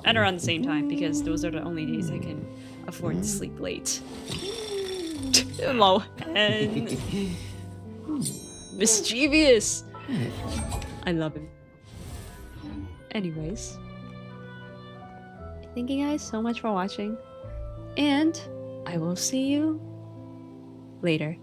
At around the same time, because those are the only days I can afford to sleep late. Low and mischievous. I love him. Anyways, thank you guys so much for watching, and I will see you later.